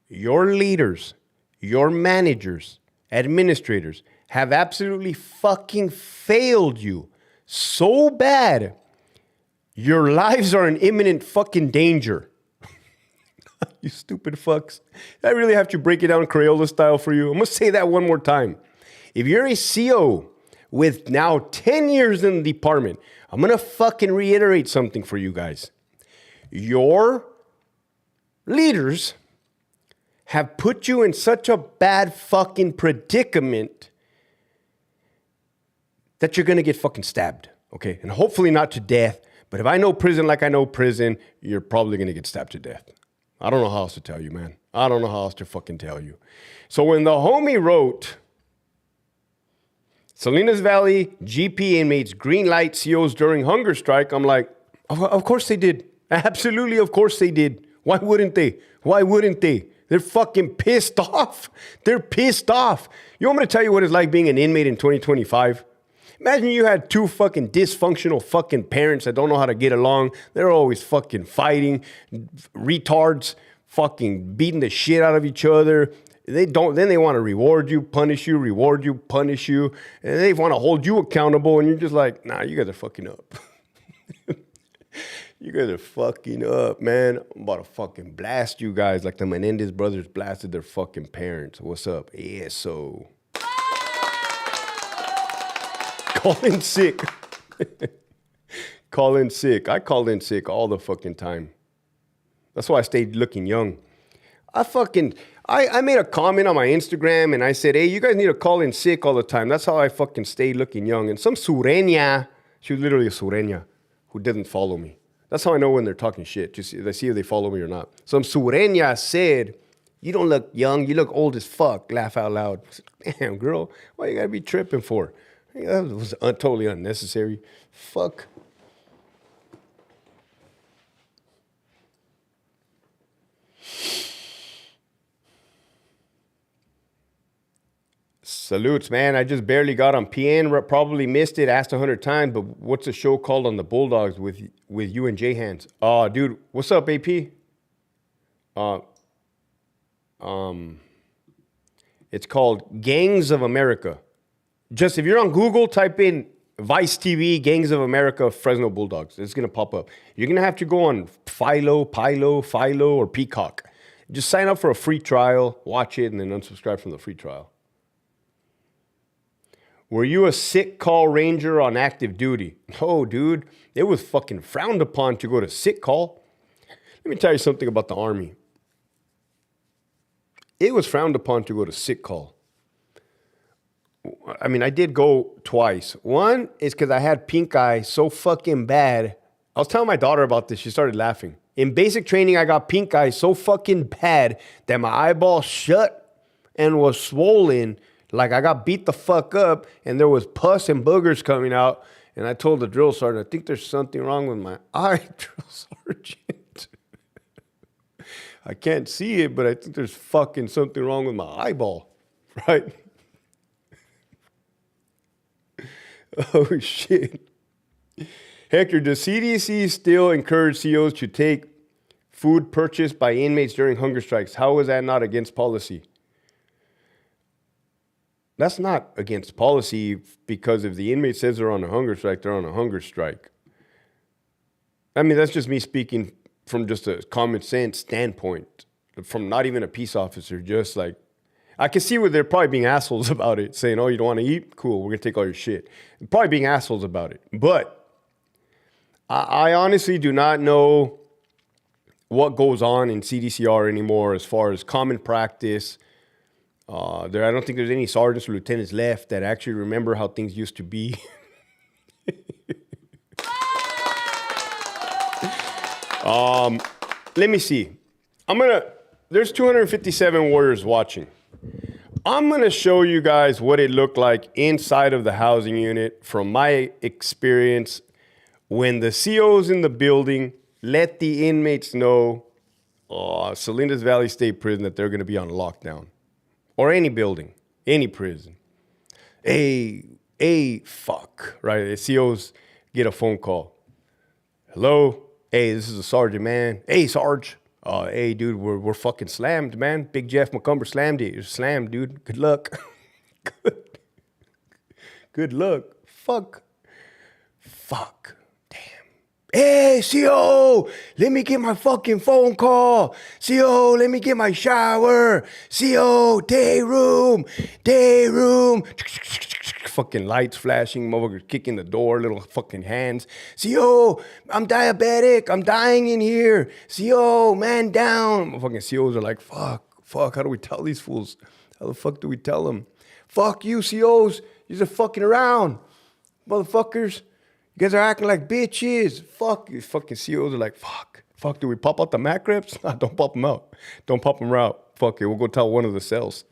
Your leaders, your managers, administrators have absolutely fucking failed you so bad, your lives are in imminent fucking danger. You stupid fucks. I really have to break it down Crayola style for you. I'm going to say that one more time. If you're a CO with now 10 years in the department, I'm going to fucking reiterate something for you guys. Your leaders have put you in such a bad fucking predicament that you're going to get fucking stabbed, okay? And hopefully not to death, but if I know prison like I know prison, you're probably going to get stabbed to death. I don't know how else to tell you, man. I don't know how else to fucking tell you. So when the homie wrote, Salinas Valley GP inmates green light COs during hunger strike, I'm like, of course they did. Absolutely, of course they did. Why wouldn't they? Why wouldn't they? They're fucking pissed off. They're pissed off. You want me to tell you what it's like being an inmate in 2025? Imagine you had two fucking dysfunctional fucking parents that don't know how to get along. They're always fucking fighting, retards, fucking beating the shit out of each other. Then they want to reward you, punish you, reward you, punish you. And they want to hold you accountable. And you're just like, nah, you guys are fucking up. You guys are fucking up, man. I'm about to fucking blast you guys like the Menendez brothers blasted their fucking parents. What's up? Yeah, so... Call in sick. Call in sick. I call in sick all the fucking time. That's why I stayed looking young. I made a comment on my Instagram and I said, hey, you guys need to call in sick all the time. That's how I fucking stayed looking young. And some sureña, she was literally a sureña who didn't follow me. That's how I know when they're talking shit. Just I see if they follow me or not. Some sureña said, you don't look young. You look old as fuck. Laugh out loud. I said, damn, girl, why you gotta be tripping for? That was totally unnecessary. Fuck. Salutes, man. I just barely got on PN. Probably missed it. Asked 100 times. But what's the show called on the Bulldogs with you and J Hands? Dude, what's up, AP? It's called Gangs of America. Just if you're on Google, type in Vice TV, Gangs of America, Fresno Bulldogs. It's going to pop up. You're going to have to go on Philo, or Peacock. Just sign up for a free trial, watch it, and then unsubscribe from the free trial. Were you a sick call ranger on active duty? No, dude. It was fucking frowned upon to go to sick call. Let me tell you something about the Army. It was frowned upon to go to sick call. I mean, I did go twice. One is because I had pink eye so fucking bad. I was telling my daughter about this. She started laughing. In basic training, I got pink eye so fucking bad that my eyeball shut and was swollen. Like I got beat the fuck up and there was pus and boogers coming out. And I told the drill sergeant, I think there's something wrong with my eye, drill sergeant. I can't see it, but I think there's fucking something wrong with my eyeball, right? Oh, shit. Hector, does CDC still encourage COs to take food purchased by inmates during hunger strikes? How is that not against policy? That's not against policy because if the inmate says they're on a hunger strike, they're on a hunger strike. I mean, that's just me speaking from just a common sense standpoint, from not even a peace officer, just like, I can see where they're probably being assholes about it, saying, oh, you don't want to eat? Cool, we're going to take all your shit. Probably being assholes about it. But I honestly do not know what goes on in CDCR anymore as far as common practice. I don't think there's any sergeants or lieutenants left that actually remember how things used to be. Let me see. There's 257 warriors watching. I'm going to show you guys what it looked like inside of the housing unit from my experience when the COs in the building let the inmates know, Salinas Valley State Prison, that they're going to be on lockdown. Or any building, any prison. fuck, right? The COs get a phone call. Hello? Hey, this is a sergeant, man. Hey, Sarge. Hey, dude, we're fucking slammed, man. Big Jeff McCumber slammed it. You're slammed, dude. Good luck. Good luck. Fuck. Damn. Hey, CO, let me get my fucking phone call. CO, let me get my shower. CO, day room. Fucking lights flashing, motherfuckers kicking the door, little fucking hands. CO, I'm diabetic. I'm dying in here. CO, man down. Motherfucking COs are like, fuck. How do we tell these fools? How the fuck do we tell them? Fuck you, COs. You're just fucking around. Motherfuckers. You guys are acting like bitches. Fuck. You fucking COs are like, fuck. Fuck, do we pop out the Mac reps? Nah, don't pop them out. Don't pop them out. Fuck it, we'll go tell one of the cells.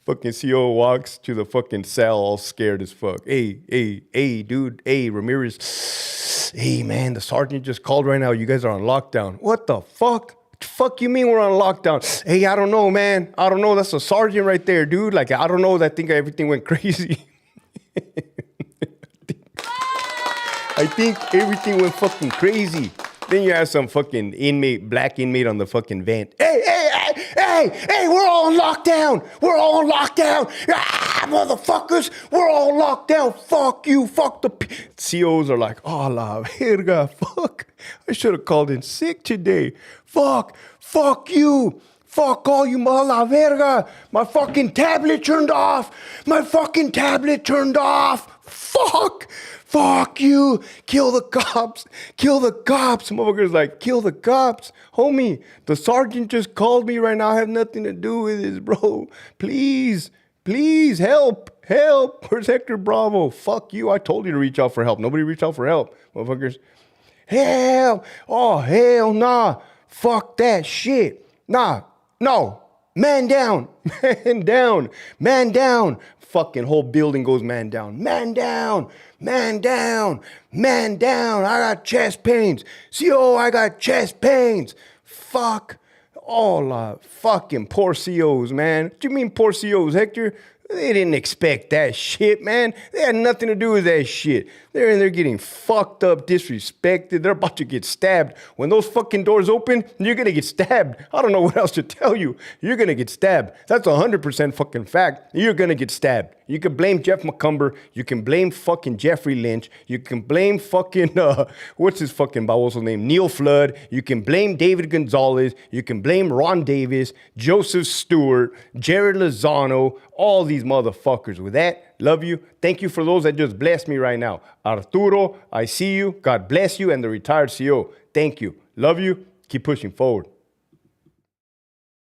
Fucking CO walks to the fucking cell all scared as fuck. Hey, dude. Hey, Ramirez. Hey, man, the sergeant just called right now. You guys are on lockdown. What the fuck? Fuck you mean we're on lockdown? Hey, I don't know, man. I don't know. That's a sergeant right there, dude. Like, I don't know. I think everything went crazy. I think everything went fucking crazy. Then you have some fucking black inmate on the fucking vent. Hey, we're all on lockdown. Ah, motherfuckers, we're all locked down. Fuck you, fuck the... COs are like, oh, la verga, fuck. I should have called in sick today. Fuck you. Fuck all you, la verga. My fucking tablet turned off. Fuck you. Kill the cops. Motherfuckers like, kill the cops. Homie, the sergeant just called me right now. I have nothing to do with this, bro. Please, help. Where's Hector Bravo? Fuck you. I told you to reach out for help. Nobody reached out for help, motherfuckers. Hell. Oh, hell nah. Fuck that shit. Nah. No. Man down. Fucking whole building goes man down. I got chest pains. CO, I got chest pains. Fuck. All fucking poor COs, man. What do you mean poor COs, Hector? They didn't expect that shit, man. They had nothing to do with that shit. They're in there getting fucked up, disrespected. They're about to get stabbed. When those fucking doors open, you're gonna get stabbed. I don't know what else to tell you. You're gonna get stabbed. That's 100% fucking fact. You're gonna get stabbed. You can blame Jeff McCumber. You can blame fucking Jeffrey Lynch. You can blame fucking, what's his fucking baboso name? Neil Flood. You can blame David Gonzalez. You can blame Ron Davis, Joseph Stewart, Jared Lozano, all these motherfuckers. With that, love you. Thank you for those that just blessed me right now. Arturo, I see you. God bless you. And the retired CO, thank you. Love you. Keep pushing forward.